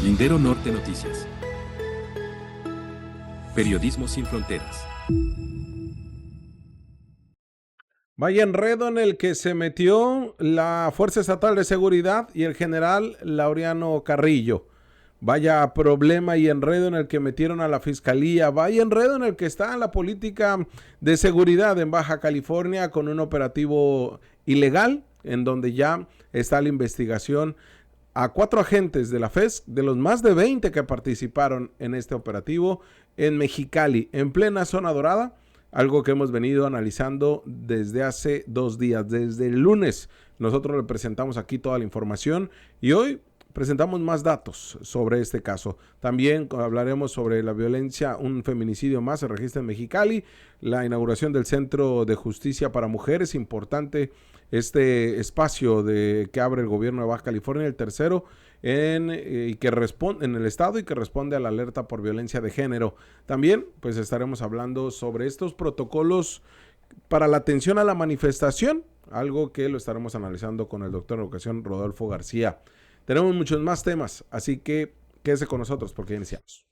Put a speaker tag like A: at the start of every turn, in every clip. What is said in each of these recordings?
A: Lindero Norte Noticias. Periodismo sin fronteras.
B: Vaya enredo en el que se metió la Fuerza Estatal de Seguridad y el general Laureano Carrillo. Vaya problema y enredo en el que metieron a la Fiscalía. Vaya enredo en el que está la política de seguridad en Baja California con un operativo ilegal en donde ya está la investigación a 4 agentes de la FES, de los más de 20 que participaron en este operativo en Mexicali, en plena zona dorada, algo que hemos venido analizando desde hace 2 días, desde el lunes. Nosotros le presentamos aquí toda la información y hoy presentamos más datos sobre este caso. También hablaremos sobre la violencia, un feminicidio más se registra en Mexicali, la inauguración del Centro de Justicia para Mujeres, importante este espacio que abre el gobierno de Baja California, el tercero en el estado y que responde a la alerta por violencia de género. También pues estaremos hablando sobre estos protocolos para la atención a la manifestación, algo que lo estaremos analizando con el doctor en educación Rodolfo García. Tenemos muchos más temas, así que quédese con nosotros porque ya iniciamos.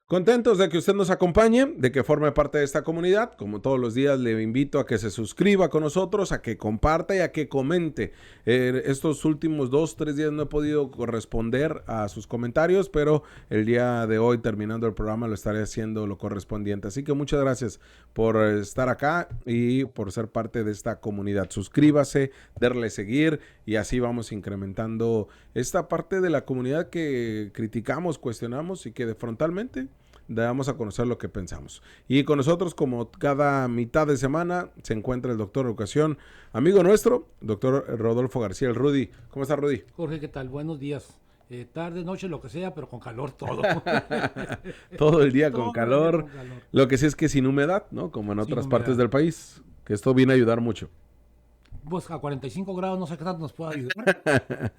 B: Contentos de que usted nos acompañe, de que forme parte de esta comunidad. Como todos los días le invito a que se suscriba con nosotros, a que comparta y a que comente. Estos últimos 2-3 días no he podido corresponder a sus comentarios, pero el día de hoy, terminando el programa, lo estaré haciendo lo correspondiente. Así que muchas gracias por estar acá y por ser parte de esta comunidad. Suscríbase, darle seguir y así vamos incrementando esta parte de la comunidad que criticamos, cuestionamos y que frontalmente damos a conocer lo que pensamos. Y con nosotros, como cada mitad de semana, se encuentra el doctor de educación, amigo nuestro, doctor Rodolfo García, el Rudy. ¿Cómo está, Rudy?
C: Jorge, ¿qué tal? Buenos días. Tarde, noche, lo que sea, pero con calor todo.
B: Todo el día con calor. Lo que sí es que sin humedad, ¿no? Como en otras partes del país, que esto viene a ayudar mucho.
C: Pues a 45 grados no sé qué tanto nos puede ayudar.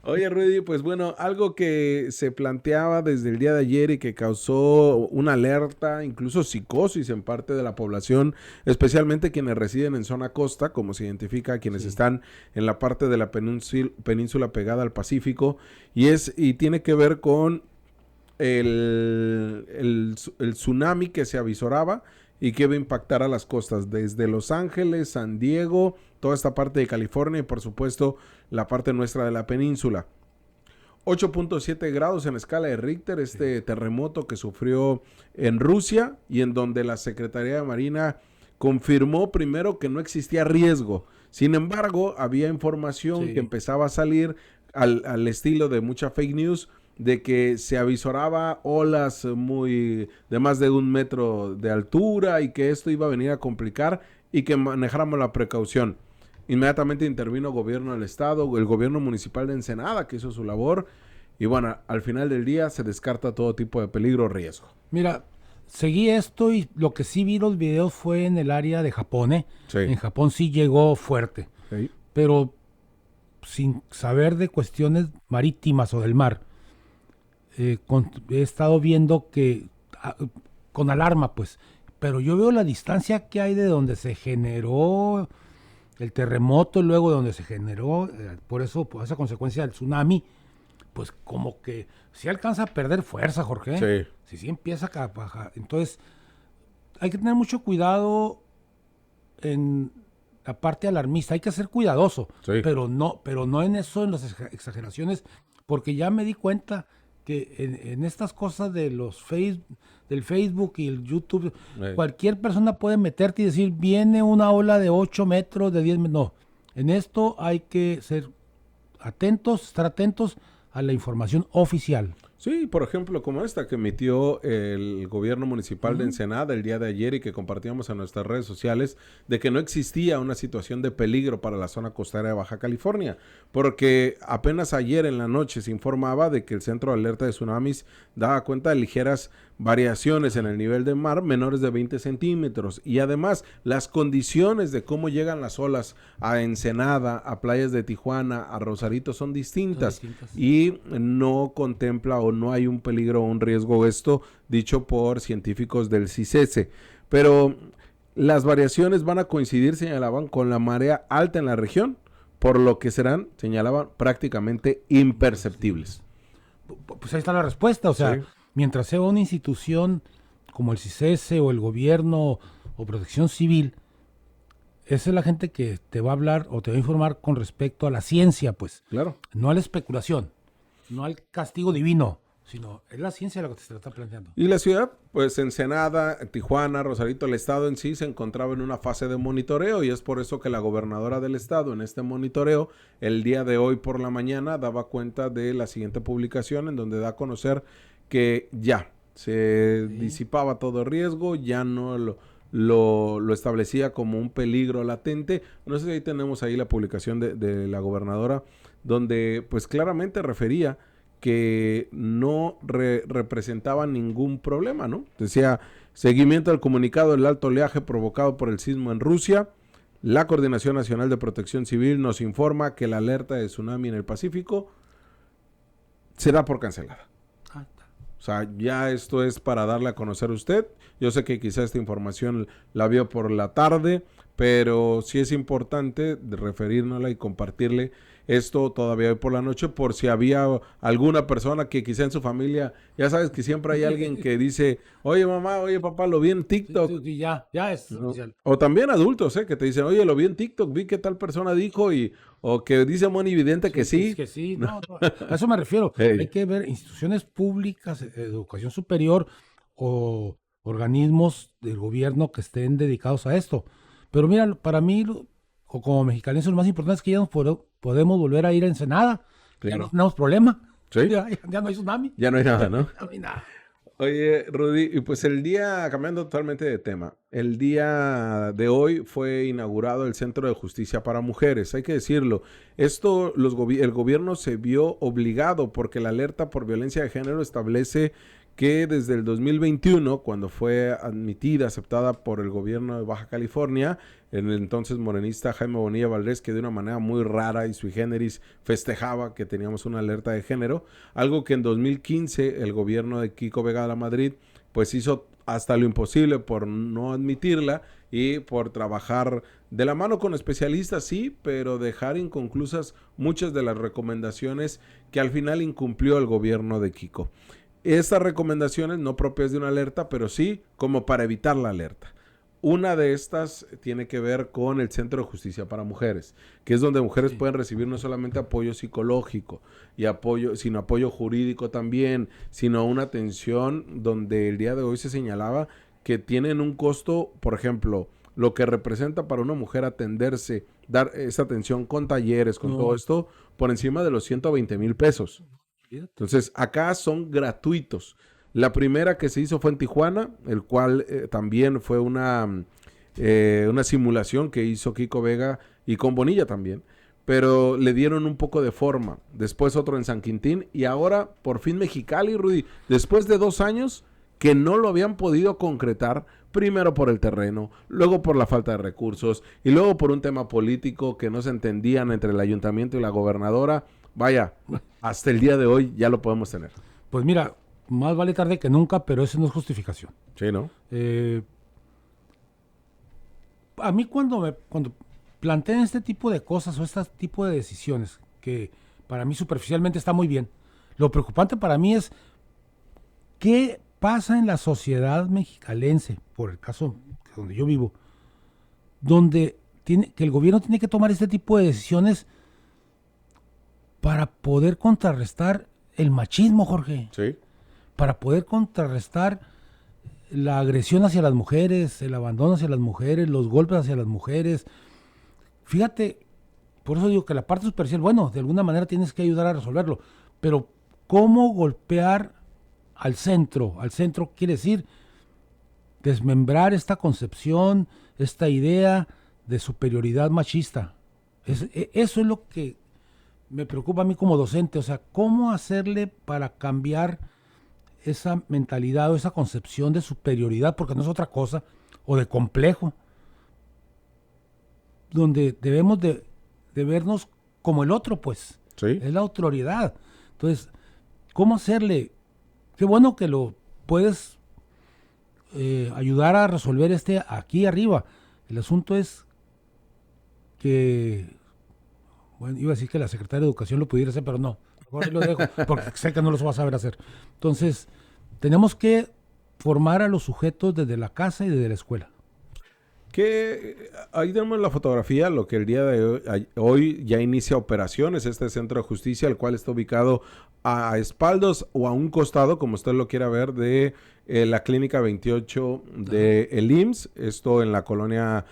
B: Oye, Rudy, pues bueno, algo que se planteaba desde el día de ayer y que causó una alerta, incluso psicosis en parte de la población, especialmente quienes residen en zona costa, como se identifica a quienes están en la parte de la península pegada al Pacífico, y tiene que ver con el tsunami que se avisoraba y que iba a impactar a las costas, desde Los Ángeles, San Diego, toda esta parte de California y por supuesto la parte nuestra de la península. 8.7 grados en escala de Richter, terremoto que sufrió en Rusia y en donde la Secretaría de Marina confirmó primero que no existía riesgo. Sin embargo, había información que empezaba a salir al estilo de mucha fake news, de que se avisoraba olas de más de 1 metro de altura y que esto iba a venir a complicar y que manejáramos la precaución. Inmediatamente intervino el gobierno del estado, el gobierno municipal de Ensenada, que hizo su labor, y bueno, al final del día se descarta todo tipo de peligro o riesgo.
C: Mira, seguí esto y lo que sí vi los videos fue en el área de Japón, ¿eh? Sí. En Japón sí llegó fuerte, sí. Pero sin saber de cuestiones marítimas o del mar. He estado viendo que con alarma pues, pero yo veo la distancia que hay de donde se generó el terremoto y luego de donde se generó, por esa consecuencia del tsunami, pues como que sí alcanza a perder fuerza, Jorge. Sí. Si empieza a bajar. Entonces hay que tener mucho cuidado en la parte alarmista, hay que ser cuidadoso, pero no en eso, en las exageraciones, porque ya me di cuenta que en estas cosas de del Facebook y el YouTube, cualquier persona puede meterte y decir, viene una ola de 8 metros, de 10 metros. No, en esto hay que ser atentos, estar atentos a la información oficial.
B: Sí, por ejemplo, como esta que emitió el gobierno municipal de Ensenada el día de ayer y que compartíamos en nuestras redes sociales, de que no existía una situación de peligro para la zona costera de Baja California, porque apenas ayer en la noche se informaba de que el Centro de Alerta de Tsunamis daba cuenta de ligeras variaciones en el nivel del mar menores de 20 centímetros. Y además, las condiciones de cómo llegan las olas a Ensenada, a playas de Tijuana, a Rosarito son distintas. Y no contempla o no hay un peligro o un riesgo, esto dicho por científicos del CICESE. Pero las variaciones van a coincidir, señalaban, con la marea alta en la región, por lo que serán, señalaban, prácticamente imperceptibles.
C: Pues ahí está la respuesta, o sea, sí. Mientras sea una institución como el CICESE o el gobierno o Protección Civil, esa es la gente que te va a hablar o te va a informar con respecto a la ciencia, pues.
B: Claro.
C: No a la especulación, no al castigo divino, sino es la ciencia la que te está planteando.
B: Y la ciudad, pues Ensenada, Tijuana, Rosarito, el estado en sí se encontraba en una fase de monitoreo y es por eso que la gobernadora del estado en este monitoreo, el día de hoy por la mañana, daba cuenta de la siguiente publicación en donde da a conocer que ya se disipaba todo riesgo, ya no lo establecía como un peligro latente. No sé si ahí tenemos ahí la publicación de la gobernadora, donde pues claramente refería que no representaba ningún problema, ¿no? Decía, seguimiento al comunicado del alto oleaje provocado por el sismo en Rusia, la Coordinación Nacional de Protección Civil nos informa que la alerta de tsunami en el Pacífico se da por cancelada. O sea, ya esto es para darle a conocer a usted. Yo sé que quizá esta información la vio por la tarde, pero sí es importante referírnosla y compartirle esto todavía hoy por la noche, por si había alguna persona que quizá en su familia, ya sabes que siempre hay alguien que dice, oye mamá, oye papá, lo vi en TikTok.
C: Sí, ya es oficial.
B: O también adultos, que te dicen, oye, lo vi en TikTok, vi que tal persona dijo o que dice Moni Vidente que sí.
C: Es que sí, no, a eso me refiero. Hay que ver instituciones públicas, educación superior o organismos del gobierno que estén dedicados a esto. Pero mira, para mí, o como mexicanos, lo más importante es que ya nos podemos volver a ir a Ensenada. Claro. Ya no tenemos problema.
B: ¿Sí?
C: Ya no hay tsunami.
B: Ya no hay nada, ¿no?
C: No hay nada.
B: Oye, Rudy, y pues cambiando totalmente de tema, el día de hoy fue inaugurado el Centro de Justicia para Mujeres, hay que decirlo. Esto el gobierno se vio obligado porque la alerta por violencia de género establece que desde el 2021, cuando fue aceptada por el gobierno de Baja California, el entonces morenista Jaime Bonilla Valdés, que de una manera muy rara y sui generis festejaba que teníamos una alerta de género, algo que en 2015 el gobierno de Kiko Vega de la Madrid pues hizo hasta lo imposible por no admitirla y por trabajar de la mano con especialistas, sí, pero dejar inconclusas muchas de las recomendaciones que al final incumplió el gobierno de Kiko. Estas recomendaciones no propias de una alerta, pero sí como para evitar la alerta. Una de estas tiene que ver con el Centro de Justicia para Mujeres, que es donde mujeres pueden recibir no solamente apoyo psicológico, sino apoyo jurídico también, sino una atención donde el día de hoy se señalaba que tienen un costo, por ejemplo, lo que representa para una mujer atenderse, dar esa atención con talleres, con todo esto, por encima de los 120,000 pesos. Entonces, acá son gratuitos. La primera que se hizo fue en Tijuana, el cual también fue una simulación que hizo Kiko Vega y con Bonilla también, pero le dieron un poco de forma. Después otro en San Quintín y ahora por fin Mexicali, Rudy, después de 2 años que no lo habían podido concretar, primero por el terreno, luego por la falta de recursos y luego por un tema político que no se entendían entre el ayuntamiento y la gobernadora. Vaya, hasta el día de hoy ya lo podemos tener.
C: Pues mira, más vale tarde que nunca, pero eso no es justificación.
B: Sí, ¿no?
C: A mí cuando plantean este tipo de cosas o este tipo de decisiones, que para mí superficialmente está muy bien, lo preocupante para mí es qué pasa en la sociedad mexicalense, por el caso donde yo vivo, donde que el gobierno tiene que tomar este tipo de decisiones para poder contrarrestar el machismo, Jorge.
B: Sí.
C: Para poder contrarrestar la agresión hacia las mujeres, el abandono hacia las mujeres, los golpes hacia las mujeres. Fíjate, por eso digo que la parte superficial, bueno, de alguna manera tienes que ayudar a resolverlo, pero ¿cómo golpear al centro? Al centro quiere decir desmembrar esta concepción, esta idea de superioridad machista. Eso es lo que me preocupa a mí como docente, o sea, ¿cómo hacerle para cambiar esa mentalidad o esa concepción de superioridad, porque no es otra cosa, o de complejo, donde debemos de vernos como el otro, pues.
B: Sí.
C: Es la autoridad. Entonces, ¿cómo hacerle? Qué bueno que lo puedes ayudar a resolver aquí arriba. El asunto es que, bueno, iba a decir que la Secretaría de Educación lo pudiera hacer, pero no. Mejor ahí lo dejo, porque sé que no los vas a saber hacer. Entonces, tenemos que formar a los sujetos desde la casa y desde la escuela.
B: Que ahí tenemos la fotografía, lo que el día de hoy ya inicia operaciones, este centro de justicia, el cual está ubicado a espaldas o a un costado, como usted lo quiera ver, de la clínica 28 de el IMSS, esto en la colonia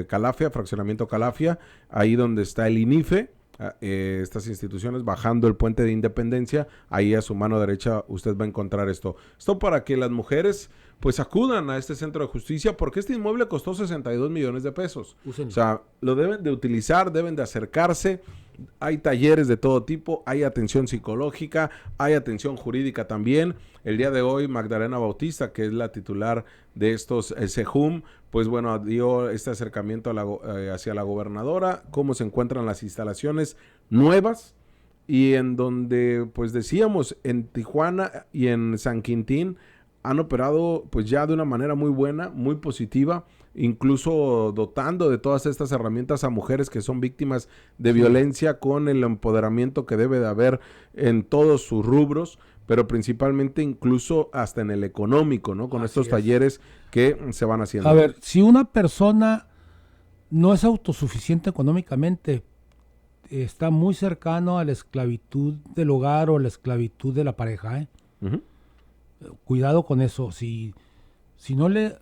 B: Calafia, fraccionamiento Calafia, ahí donde está el INIFE. Estas instituciones, bajando el puente de Independencia, ahí a su mano derecha usted va a encontrar esto para que las mujeres pues acudan a este centro de justicia, porque este inmueble costó 62 millones de pesos. O sea, lo deben de utilizar, deben de acercarse. Hay talleres de todo tipo, hay atención psicológica, hay atención jurídica también. El día de hoy, Magdalena Bautista, que es la titular de estos SEJUM, pues bueno, dio este acercamiento hacia la gobernadora, cómo se encuentran las instalaciones nuevas, y en donde, pues decíamos, en Tijuana y en San Quintín han operado pues ya de una manera muy buena, muy positiva, incluso dotando de todas estas herramientas a mujeres que son víctimas de violencia, con el empoderamiento que debe de haber en todos sus rubros, pero principalmente incluso hasta en el económico, ¿no? Con estos talleres que se van haciendo.
C: A ver, si una persona no es autosuficiente económicamente, está muy cercano a la esclavitud del hogar o a la esclavitud de la pareja,
B: Uh-huh.
C: Cuidado con eso. Si no le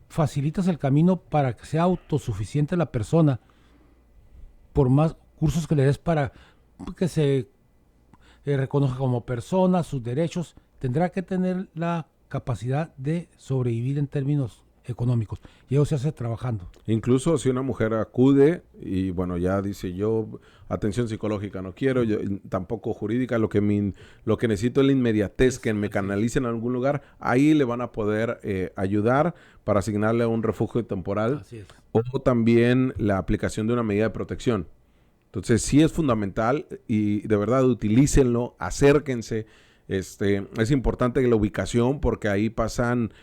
C: facilitas el camino para que sea autosuficiente la persona, por más cursos que le des para que se reconozca como persona, sus derechos, tendrá que tener la capacidad de sobrevivir en términos económicos, y eso se hace trabajando.
B: Incluso si una mujer acude y bueno, ya dice, yo atención psicológica no quiero, yo, tampoco jurídica, lo que necesito es la inmediatez, que me canalicen a algún lugar, ahí le van a poder ayudar para asignarle un refugio temporal, o también la aplicación de una medida de protección. Entonces sí es fundamental, y de verdad utilícenlo, acérquense. Es importante la ubicación, porque ahí pasan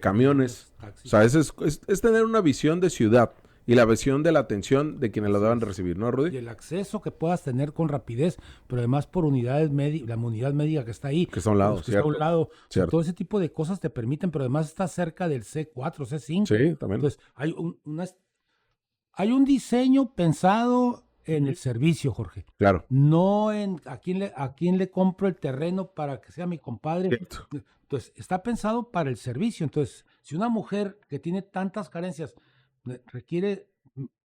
B: camiones. O sea, es tener una visión de ciudad y la visión de la atención de quienes lo deban recibir, ¿no, Rudy?
C: Y el acceso que puedas tener con rapidez, pero además por unidades médicas, la unidad médica que está ahí.
B: Que está a un lado,
C: que está a un lado. O sea, todo ese tipo de cosas te permiten, pero además está cerca del C4, C5.
B: Sí, también.
C: Entonces, hay un diseño pensado en el servicio, Jorge.
B: Claro.
C: No en a quién le compro el terreno para que sea mi compadre.
B: Cierto.
C: Entonces, está pensado para el servicio. Entonces, si una mujer que tiene tantas carencias requiere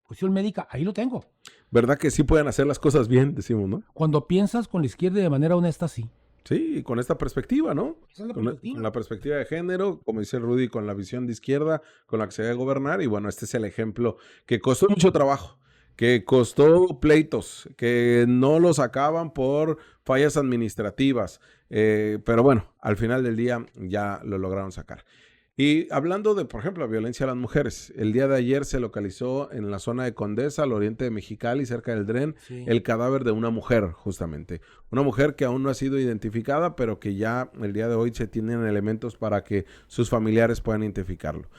C: cuestión médica, ahí lo tengo.
B: ¿Verdad que sí pueden hacer las cosas bien, decimos, no?
C: Cuando piensas con la izquierda y de manera honesta, sí.
B: Sí, con esta perspectiva, ¿no?
C: Esa es la
B: con
C: perspectiva.
B: la perspectiva de género, como dice Rudy, con la visión de izquierda, con la que se debe gobernar. Y bueno, este es el ejemplo que costó mucho trabajo, que costó pleitos, que no lo sacaban por fallas administrativas. Pero bueno, al final del día ya lo lograron sacar. Y hablando de, por ejemplo, la violencia a las mujeres, el día de ayer se localizó en la zona de Condesa, al oriente de Mexicali, cerca del Dren, el cadáver de una mujer, justamente. Una mujer que aún no ha sido identificada, pero que ya el día de hoy se tienen elementos para que sus familiares puedan identificarlo.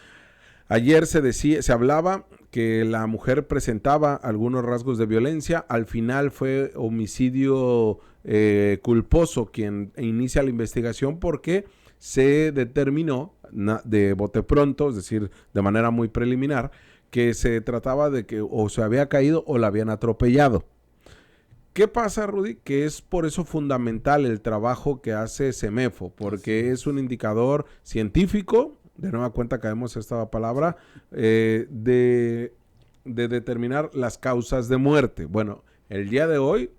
B: Ayer se hablaba que la mujer presentaba algunos rasgos de violencia. Al final fue homicidio culposo quien inicia la investigación, porque se determinó de bote pronto, es decir, de manera muy preliminar, que se trataba de que o se había caído o la habían atropellado. ¿Qué pasa, Rudy? Que es por eso fundamental el trabajo que hace CEMEFO, porque es un indicador científico, de nueva cuenta caemos esta palabra, de determinar las causas de muerte. Bueno, el día de hoy,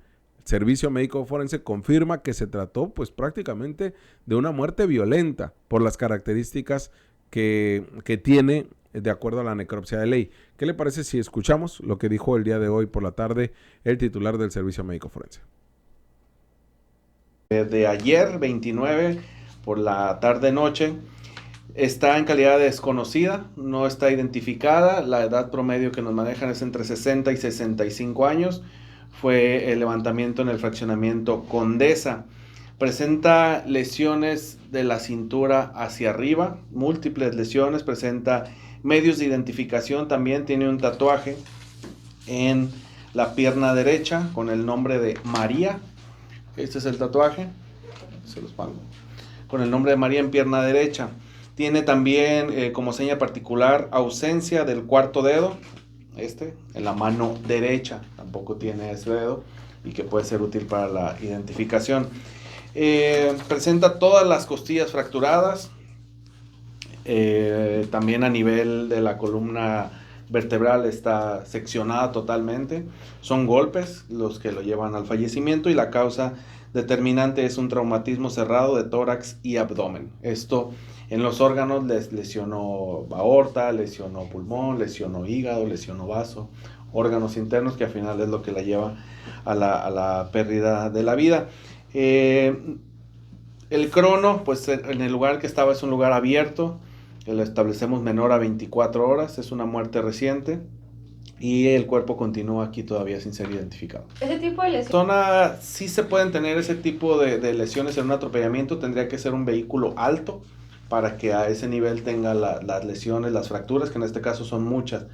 B: el Servicio Médico Forense confirma que se trató pues prácticamente de una muerte violenta por las características que tiene de acuerdo a la necropsia de ley. ¿Qué le parece si escuchamos lo que dijo el día de hoy por la tarde el titular del Servicio Médico Forense?
D: De ayer, 29, por la tarde-noche. Está en calidad desconocida, no está identificada. La edad promedio que nos manejan es entre 60 y 65 años. Fue el levantamiento en el fraccionamiento Condesa. Presenta lesiones de la cintura hacia arriba, múltiples lesiones. Presenta medios de identificación. También tiene un tatuaje en la pierna derecha con el nombre de María. Este es el tatuaje. Se los pongo. Con el nombre de María en pierna derecha. Tiene también como seña particular ausencia del cuarto dedo, en la mano derecha. Tampoco tiene ese dedo y que puede ser útil para la identificación. Presenta todas las costillas fracturadas. También a nivel de la columna vertebral está seccionada totalmente. Son golpes los que lo llevan al fallecimiento y la causa determinante es un traumatismo cerrado de tórax y abdomen. Esto en los órganos les lesionó aorta, lesionó pulmón, lesionó hígado, lesionó vaso, órganos internos, que al final es lo que la lleva a la pérdida de la vida. El crono, pues en el lugar que estaba es un lugar abierto, lo establecemos menor a 24 horas, es una muerte reciente y el cuerpo continúa aquí todavía sin ser identificado.
E: ¿Ese tipo de lesiones?
D: Sí se pueden tener ese tipo de lesiones en un atropellamiento, tendría que ser un vehículo alto para que a ese nivel tenga las lesiones, las fracturas, que en este caso son muchas.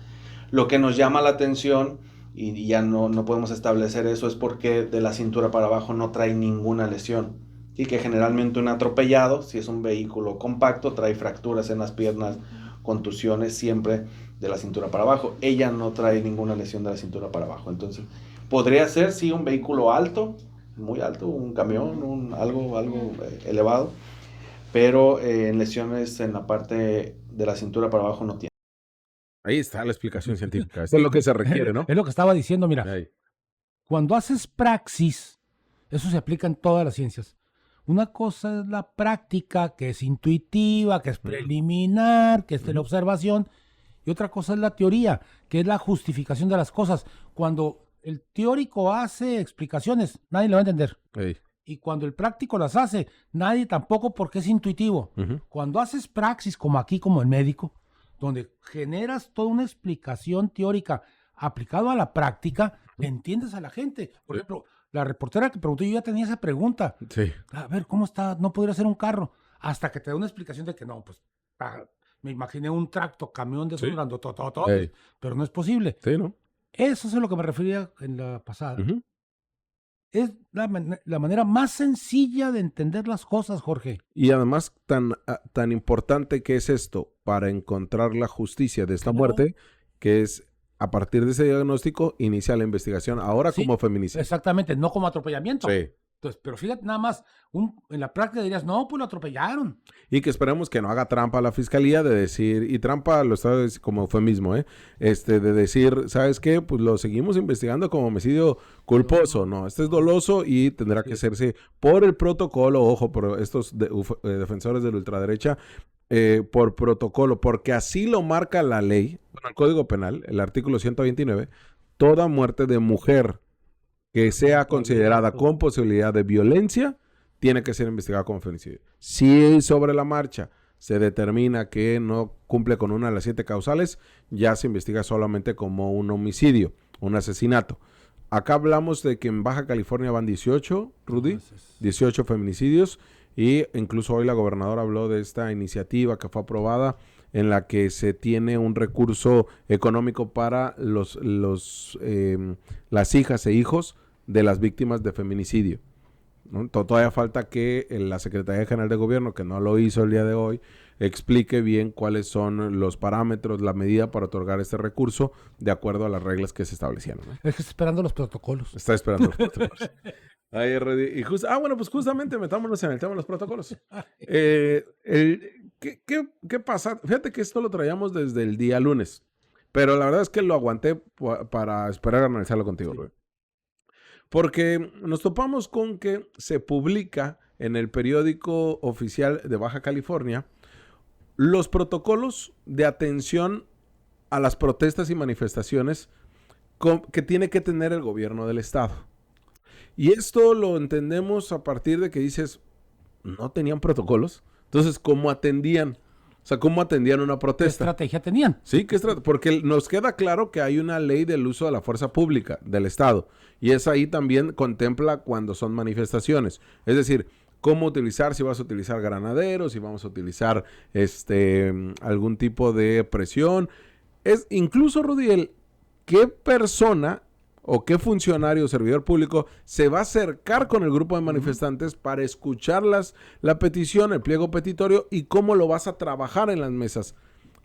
D: Lo que nos llama la atención, y ya no podemos establecer eso, es porque de la cintura para abajo no trae ninguna lesión. Y que generalmente un atropellado, si es un vehículo compacto, trae fracturas en las piernas, contusiones siempre de la cintura para abajo. Ella no trae ninguna lesión de la cintura para abajo. Entonces, podría ser, sí, un vehículo alto, muy alto, un camión, algo elevado, pero en lesiones en la parte de la cintura para abajo no tiene.
B: Ahí está la explicación científica. Esto es lo que se requiere, ¿no?
C: Es lo que estaba diciendo, mira.
B: Ahí.
C: Cuando haces praxis, eso se aplica en todas las ciencias. Una cosa es la práctica, que es intuitiva, que es preliminar, que es de la observación, y otra cosa es la teoría, que es la justificación de las cosas. Cuando el teórico hace explicaciones, nadie le va a entender.
B: Ahí.
C: Y cuando el práctico las hace, nadie tampoco, porque es intuitivo. Cuando haces praxis, como aquí, como el médico, donde generas toda una explicación teórica aplicado a la práctica, entiendes a la gente. Por ejemplo, la reportera que preguntó, yo ya tenía esa pregunta.
B: Sí.
C: A ver, ¿cómo está? No podría ser un carro. Hasta que te da una explicación de que no, pues, me imaginé un tracto, camión de esos grandotototos, pero no es posible.
B: Sí, ¿no?
C: Eso es a lo que me refería en la pasada. Es la manera más sencilla de entender las cosas, Jorge.
B: Y además tan importante que es esto para encontrar la justicia de esta muerte, que es a partir de ese diagnóstico inicia la investigación ahora como feminicidio.
C: Exactamente, no como atropellamiento.
B: Sí.
C: Entonces, pero fíjate nada más, en la práctica dirías, no, pues lo atropellaron.
B: Y que esperemos que no haga trampa la fiscalía de decir, y trampa lo está como eufemismo, de decir, ¿sabes qué? Pues lo seguimos investigando como homicidio culposo, no, este es doloso y tendrá que hacerse por el protocolo, ojo, por estos defensores de la ultraderecha, por protocolo, porque así lo marca la ley, el Código Penal, el artículo 129, toda muerte de mujer que sea considerada con posibilidad de violencia, tiene que ser investigada como feminicidio. Si sobre la marcha se determina que no cumple con una de las 7 causales, ya se investiga solamente como un homicidio, un asesinato. Acá hablamos de que en Baja California van 18, Rudy, 18 feminicidios, y incluso hoy la gobernadora habló de esta iniciativa que fue aprobada en la que se tiene un recurso económico para las hijas e hijos de las víctimas de feminicidio, ¿no? Todavía falta que la Secretaría General de Gobierno, que no lo hizo el día de hoy, explique bien cuáles son los parámetros, la medida para otorgar este recurso de acuerdo a las reglas que se establecieron, ¿no?
C: Es que está esperando los protocolos.
B: Está esperando los protocolos. Ahí, bueno, pues justamente metámonos en el tema de los protocolos. ¿Qué pasa? Fíjate que esto lo traíamos desde el día lunes, pero la verdad es que lo aguanté para esperar a analizarlo contigo, Rubén. Porque nos topamos con que se publica en el periódico oficial de Baja California los protocolos de atención a las protestas y manifestaciones que tiene que tener el gobierno del estado. Y esto lo entendemos a partir de que dices, no tenían protocolos. Entonces, ¿cómo atendían? O sea, ¿cómo atendían una protesta?
C: ¿Qué estrategia tenían?
B: Sí, porque nos queda claro que hay una ley del uso de la fuerza pública del Estado. Y esa ahí también contempla cuando son manifestaciones. Es decir, cómo utilizar, si vas a utilizar granaderos, si vamos a utilizar algún tipo de presión. Es incluso, Rudy, ¿qué persona o qué funcionario o servidor público se va a acercar con el grupo de manifestantes para escuchar la petición, el pliego petitorio y cómo lo vas a trabajar en las mesas?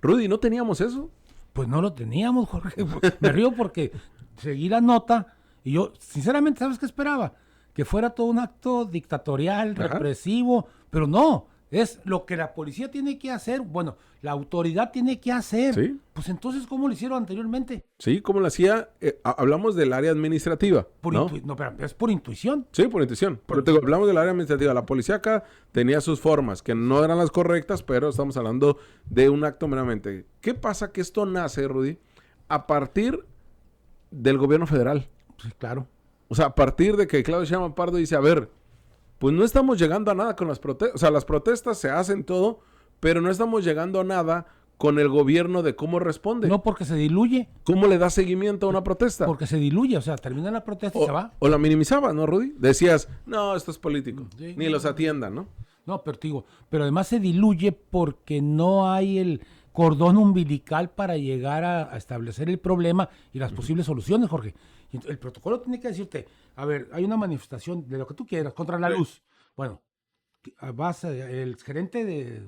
B: Rudy, ¿no teníamos eso?
C: Pues no lo teníamos, Jorge. Me río porque seguí la nota y yo, sinceramente, ¿sabes qué esperaba? Que fuera todo un acto dictatorial, represivo, pero no. Es lo que la policía tiene que hacer, bueno, la autoridad tiene que hacer.
B: ¿Sí?
C: Pues entonces, ¿cómo lo hicieron anteriormente?
B: Sí, ¿cómo lo hacía? Hablamos del área administrativa, ¿no?
C: No, pero es por intuición.
B: Sí, por intuición. Pero hablamos del área administrativa. La policía acá tenía sus formas, que no eran las correctas, pero estamos hablando de un acto meramente. ¿Qué pasa? Que esto nace, Rudy, a partir del gobierno federal.
C: Sí, claro.
B: O sea, a partir de que Claudio Sheinbaum Pardo dice, a ver, pues no estamos llegando a nada con las protestas. O sea, las protestas se hacen todo, pero no estamos llegando a nada con el gobierno de cómo responde.
C: No, porque se diluye.
B: ¿Cómo le da seguimiento a una protesta?
C: Porque se diluye, o sea, termina la protesta y se va.
B: O la minimizaba, ¿no, Rudy? Decías, no, esto es político,
C: Sí,
B: ni los atiendan, ¿no?
C: No, pero además se diluye porque no hay el cordón umbilical para llegar a establecer el problema y las posibles soluciones, Jorge. Y el protocolo tiene que decirte, a ver, hay una manifestación de lo que tú quieras contra la luz. Bueno, el gerente de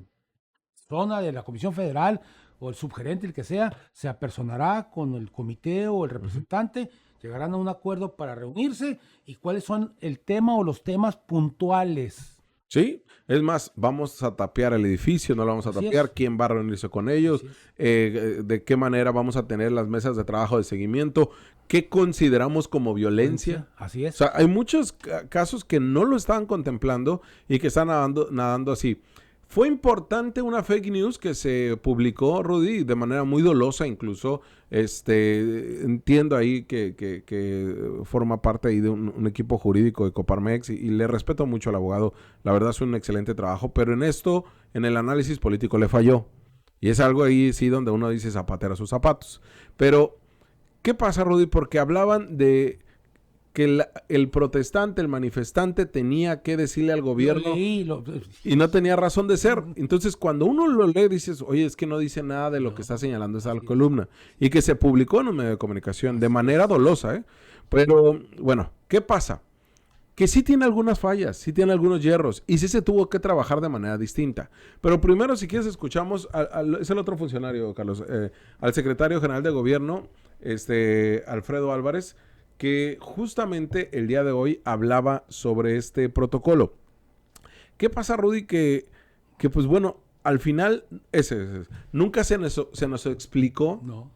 C: zona de la Comisión Federal o el subgerente, el que sea, se apersonará con el comité o el representante, llegarán a un acuerdo para reunirse y cuáles son el tema o los temas puntuales.
B: Sí, es más, vamos a tapiar el edificio, no lo vamos a tapiar, quién va a reunirse con ellos, de qué manera vamos a tener las mesas de trabajo de seguimiento, qué consideramos como violencia.
C: Así es.
B: O sea, hay muchos casos que no lo estaban contemplando y que están nadando así. Fue importante una fake news que se publicó, Rudy, de manera muy dolosa incluso. Entiendo ahí que forma parte ahí de un equipo jurídico de Coparmex y le respeto mucho al abogado. La verdad es un excelente trabajo, pero en el análisis político le falló. Y es algo ahí sí donde uno dice zapatero a sus zapatos. Pero, ¿qué pasa, Rudy? Porque hablaban de que el protestante, el manifestante tenía que decirle al gobierno y no tenía razón de ser. Entonces, cuando uno lo lee, dices, oye, es que no dice nada de lo que está señalando esa columna. Y que se publicó en un medio de comunicación de manera dolosa, ¿eh? Pero, bueno, ¿qué pasa? Que sí tiene algunas fallas, sí tiene algunos hierros y sí se tuvo que trabajar de manera distinta. Pero primero, si quieres, escuchamos, es el otro funcionario, Carlos, al secretario general de gobierno, Alfredo Álvarez, que justamente el día de hoy hablaba sobre este protocolo. ¿Qué pasa, Rudy? Que pues bueno, al final nunca se nos explicó.
C: No.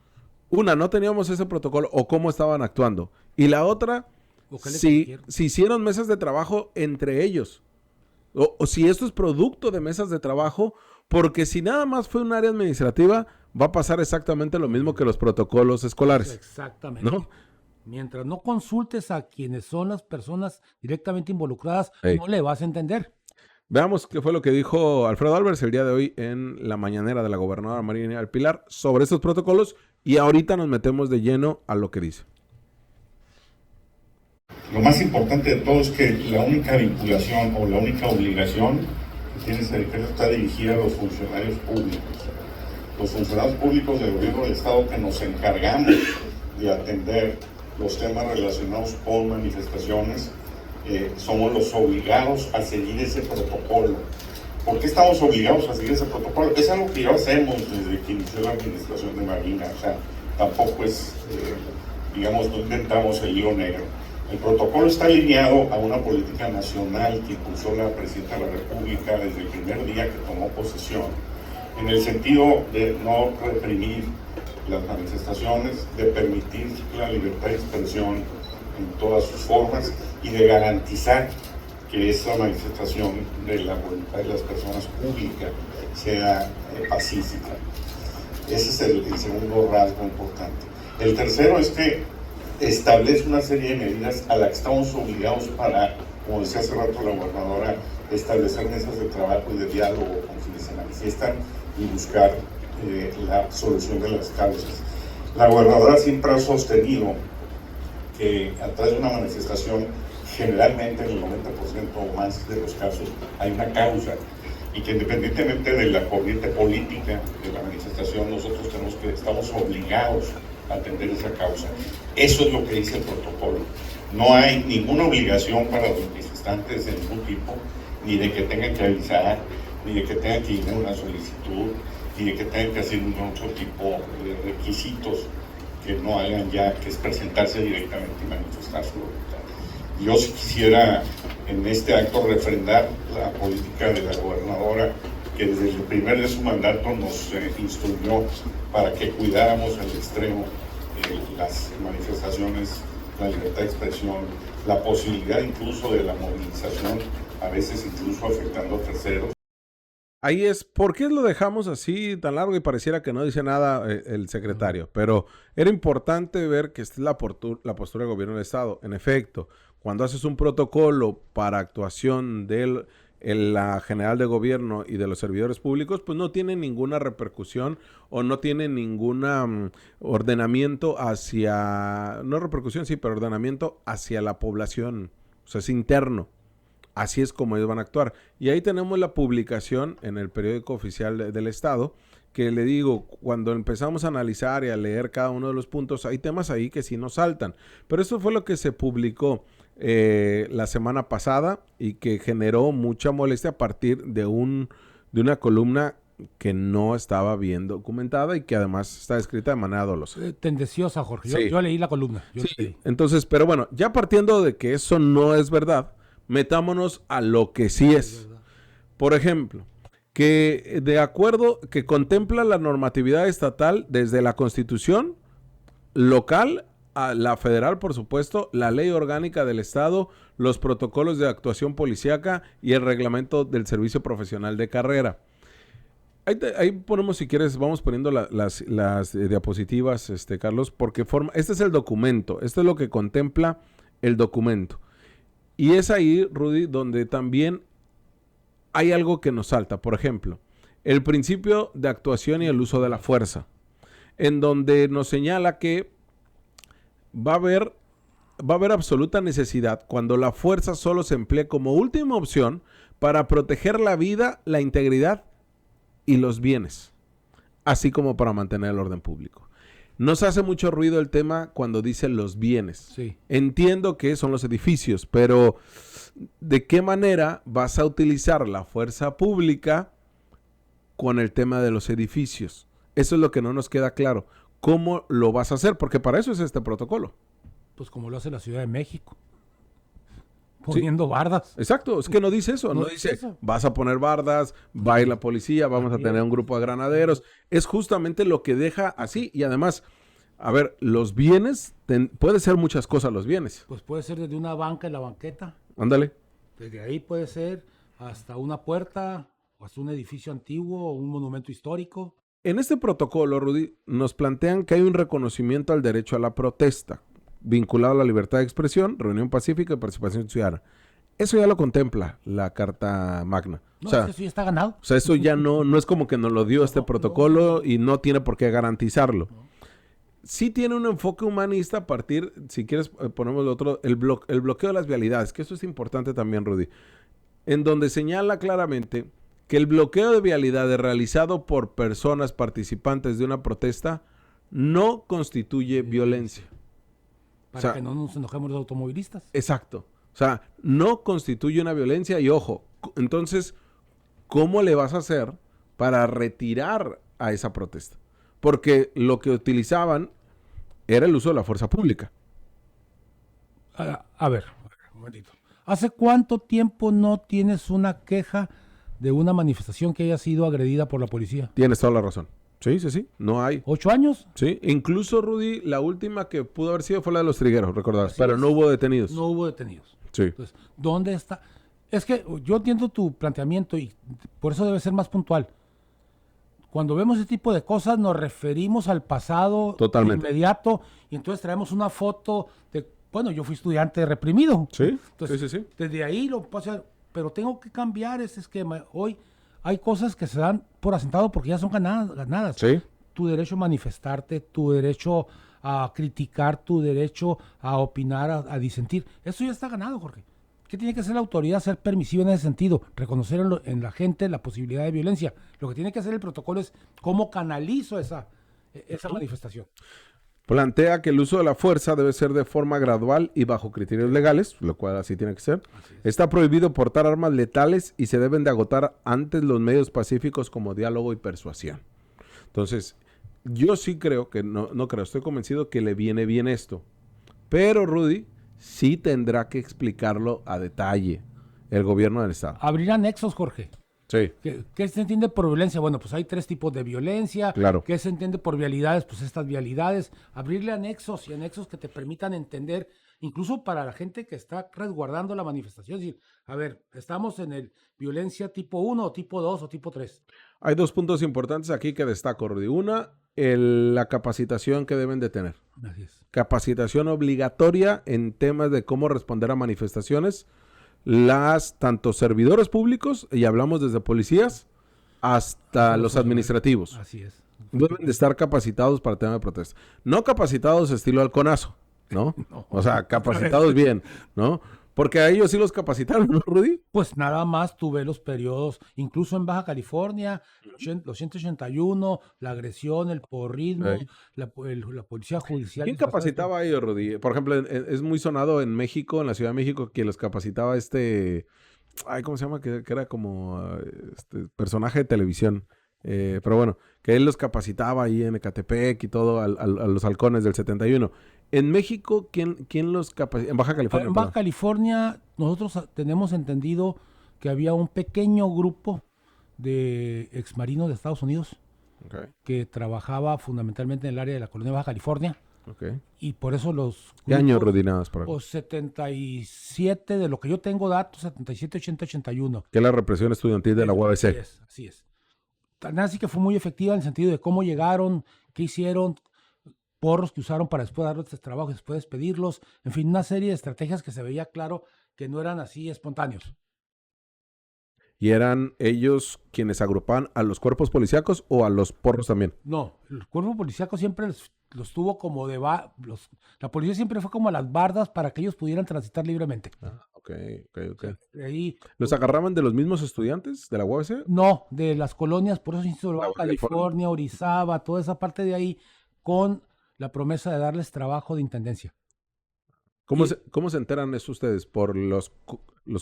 B: Una, no teníamos ese protocolo o cómo estaban actuando. Y la otra, si hicieron mesas de trabajo entre ellos. O si esto es producto de mesas de trabajo, porque si nada más fue un área administrativa, va a pasar exactamente lo mismo que los protocolos escolares.
C: Exactamente.
B: ¿No?
C: Mientras no consultes a quienes son las personas directamente involucradas, no le vas a entender.
B: Veamos qué fue lo que dijo Alfredo Álvarez el día de hoy en la mañanera de la gobernadora Marina del Pilar sobre estos protocolos y ahorita nos metemos de lleno a lo que dice.
F: Lo más importante de todo es que la única vinculación o la única obligación que tiene ese decreto está dirigida a los funcionarios públicos. Los funcionarios públicos del gobierno del Estado que nos encargamos de atender los temas relacionados con manifestaciones, somos los obligados a seguir ese protocolo. ¿Por qué estamos obligados a seguir ese protocolo? Es algo que ya hacemos desde que inició la administración de Marina, o sea, tampoco es, digamos, no inventamos el hilo negro. El protocolo está alineado a una política nacional que impulsó la Presidenta de la República desde el primer día que tomó posesión, en el sentido de no reprimir las manifestaciones, de permitir la libertad de expresión en todas sus formas y de garantizar que esa manifestación de la voluntad de las personas públicas sea pacífica. Ese es el segundo rasgo importante. El tercero es que establece una serie de medidas a las que estamos obligados para como decía hace rato la gobernadora, establecer mesas de trabajo y de diálogo con quienes se manifiestan y buscar la solución de las causas. La gobernadora siempre ha sostenido que atrás de una manifestación, generalmente en el 90% o más de los casos, hay una causa, y que independientemente de la corriente política de la manifestación, nosotros estamos obligados a atender esa causa. Eso es lo que dice el protocolo. No hay ninguna obligación para los manifestantes de ningún tipo, ni de que tengan que avisar, ni de que tengan que ir a una solicitud, ni de que tengan que hacer otro tipo de requisitos que no hagan ya, que es presentarse directamente y manifestar su voluntad. Yo sí quisiera en este acto refrendar la política de la gobernadora, que desde el primer de su mandato nos instruyó para que cuidáramos al extremo las manifestaciones, la libertad de expresión, la posibilidad incluso de la movilización, a veces incluso afectando a terceros.
B: Ahí es, ¿por qué lo dejamos así tan largo y pareciera que no dice nada el secretario? Pero era importante ver que esta es la postura del gobierno del Estado. En efecto, cuando haces un protocolo para actuación de la general de gobierno y de los servidores públicos, pues no tiene ninguna repercusión o no tiene ningún ordenamiento hacia, no repercusión, sí, pero ordenamiento hacia la población. O sea, es interno. Así es como ellos van a actuar. Y ahí tenemos la publicación en el periódico oficial del Estado, que le digo, cuando empezamos a analizar y a leer cada uno de los puntos, hay temas ahí que sí nos saltan. Pero eso fue lo que se publicó la semana pasada y que generó mucha molestia a partir de una columna que no estaba bien documentada y que además está escrita de manera dolosa.
C: Tendenciosa, Jorge.
B: Sí.
C: Yo leí la columna.
B: Sí. Entonces, pero bueno, ya partiendo de que eso no es verdad, metámonos a lo que sí es. Por ejemplo, que de acuerdo, que contempla la normatividad estatal desde la Constitución local a la federal, por supuesto, la ley orgánica del Estado, los protocolos de actuación policíaca y el reglamento del servicio profesional de carrera. Ahí ponemos, si quieres, vamos poniendo las diapositivas, Carlos, porque este es el documento, esto es lo que contempla el documento. Y es ahí, Rudy, donde también hay algo que nos salta. Por ejemplo, el principio de actuación y el uso de la fuerza, en donde nos señala que va a haber absoluta necesidad cuando la fuerza solo se emplee como última opción para proteger la vida, la integridad y los bienes, así como para mantener el orden público. Nos hace mucho ruido el tema cuando dice los bienes.
C: Sí.
B: Entiendo que son los edificios, pero ¿de qué manera vas a utilizar la fuerza pública con el tema de los edificios? Eso es lo que no nos queda claro. ¿Cómo lo vas a hacer? Porque para eso es este protocolo.
C: Pues como lo hace la Ciudad de México. Poniendo bardas.
B: Exacto, es que no dice eso. No dice, eso. Vas a poner bardas, va a ir la policía, vamos a tener un grupo de granaderos. Es justamente lo que deja así. Y además, a ver, los bienes, puede ser muchas cosas los bienes.
C: Pues puede ser desde una banca en la banqueta.
B: Ándale.
C: Desde ahí puede ser hasta una puerta, o hasta un edificio antiguo, o un monumento histórico.
B: En este protocolo, Rudy, nos plantean que hay un reconocimiento al derecho a la protesta, vinculado a la libertad de expresión, reunión pacífica y participación ciudadana. Eso ya lo contempla la Carta Magna.
C: No,
B: o sea,
C: eso ya está ganado.
B: O sea, eso ya no es como que nos lo dio este protocolo y no tiene por qué garantizarlo. Sí tiene un enfoque humanista a partir, si quieres ponemos el otro, el bloqueo de las vialidades, que eso es importante también, Rudy, en donde señala claramente que el bloqueo de vialidades realizado por personas participantes de una protesta no constituye violencia.
C: Para que no nos enojemos los automovilistas.
B: Exacto. O sea, no constituye una violencia y ojo, entonces, ¿cómo le vas a hacer para retirar a esa protesta? Porque lo que utilizaban era el uso de la fuerza pública.
C: A ver, un momentito. ¿Hace cuánto tiempo no tienes una queja de una manifestación que haya sido agredida por la policía?
B: Tienes toda la razón. Sí, no hay.
C: ¿8 años?
B: Sí, incluso, Rudy, la última que pudo haber sido fue la de los trigueros, recordás, pero no hubo detenidos.
C: No hubo detenidos.
B: Sí.
C: Entonces, ¿dónde está? Es que yo entiendo tu planteamiento y por eso debe ser más puntual. Cuando vemos ese tipo de cosas nos referimos al pasado
B: totalmente
C: inmediato y entonces traemos una foto de Bueno, yo fui estudiante reprimido.
B: Sí,
C: Entonces,
B: sí.
C: Desde ahí lo puedo hacer, pero tengo que cambiar ese esquema. Hoy hay cosas que se dan por asentado porque ya son ganadas.
B: Sí.
C: Tu derecho a manifestarte, tu derecho a criticar, tu derecho a opinar, a disentir. Eso ya está ganado, Jorge. ¿Qué tiene que hacer la autoridad? Ser permisiva en ese sentido, reconocer en la gente la posibilidad de violencia. Lo que tiene que hacer el protocolo es cómo canalizo esa manifestación.
B: Plantea que el uso de la fuerza debe ser de forma gradual y bajo criterios legales, lo cual así tiene que ser. Está prohibido portar armas letales y se deben de agotar antes los medios pacíficos como diálogo y persuasión. Entonces, yo sí creo que, no creo, estoy convencido que le viene bien esto. Pero Rudy sí tendrá que explicarlo a detalle el gobierno del estado.
C: Abrir anexos, Jorge.
B: Sí.
C: ¿Qué se entiende por violencia? Bueno, pues hay 3 tipos de violencia.
B: Claro.
C: ¿Qué se entiende por vialidades? Pues estas vialidades. Abrirle anexos y anexos que te permitan entender, incluso para la gente que está resguardando la manifestación. Es decir, a ver, estamos en el violencia tipo 1 o tipo 2 o tipo 3.
B: Hay 2 puntos importantes aquí que destaco, Rudy. Una, la capacitación que deben de tener.
C: Así es.
B: Capacitación obligatoria en temas de cómo responder a manifestaciones. Tanto servidores públicos, y hablamos desde policías, hasta los administrativos.
C: Así es.
B: Deben de estar capacitados para el tema de protesta. No capacitados estilo halconazo, ¿no?
C: No.
B: O sea, capacitados bien, ¿no? Porque a ellos sí los capacitaron, ¿no, Rudy?
C: Pues nada más tuve los periodos, incluso en Baja California, los 181, la agresión, el porrismo, la policía judicial.
B: ¿Quién capacitaba a ellos, Rudy? Por ejemplo, es muy sonado en México, en la Ciudad de México, que los capacitaba ¿cómo se llama? Que era como personaje de televisión. Pero bueno, que él los capacitaba ahí en Ecatepec y todo a los halcones del 71. En México, ¿quién los capacitaba? En Baja California.
C: En Baja California, nosotros tenemos entendido que había un pequeño grupo de exmarinos de Estados Unidos que trabajaba fundamentalmente en el área de la colonia Baja California. Y por eso los...
B: ¿Qué año, Rudy, nada más?
C: Pues 77, de lo que yo tengo datos, 77, 80, 81.
B: Que es la represión estudiantil de la UABC.
C: Así es. Así que fue muy efectiva en el sentido de cómo llegaron, qué hicieron, porros que usaron para después darles este trabajo y después despedirlos. En fin, una serie de estrategias que se veía claro que no eran así espontáneos.
B: ¿Y eran ellos quienes agrupaban a los cuerpos policíacos o a los porros también?
C: No, el cuerpo policíaco siempre los tuvo como la policía siempre fue como a las bardas para que ellos pudieran transitar libremente.
B: Ok.
C: O sea, ahí,
B: ¿Los agarraban de los mismos estudiantes de la UABC?
C: No, de las colonias, por eso insisto, Baja California, Orizaba, toda esa parte de ahí, con la promesa de darles trabajo de intendencia.
B: ¿Cómo se enteran eso ustedes? ¿Por los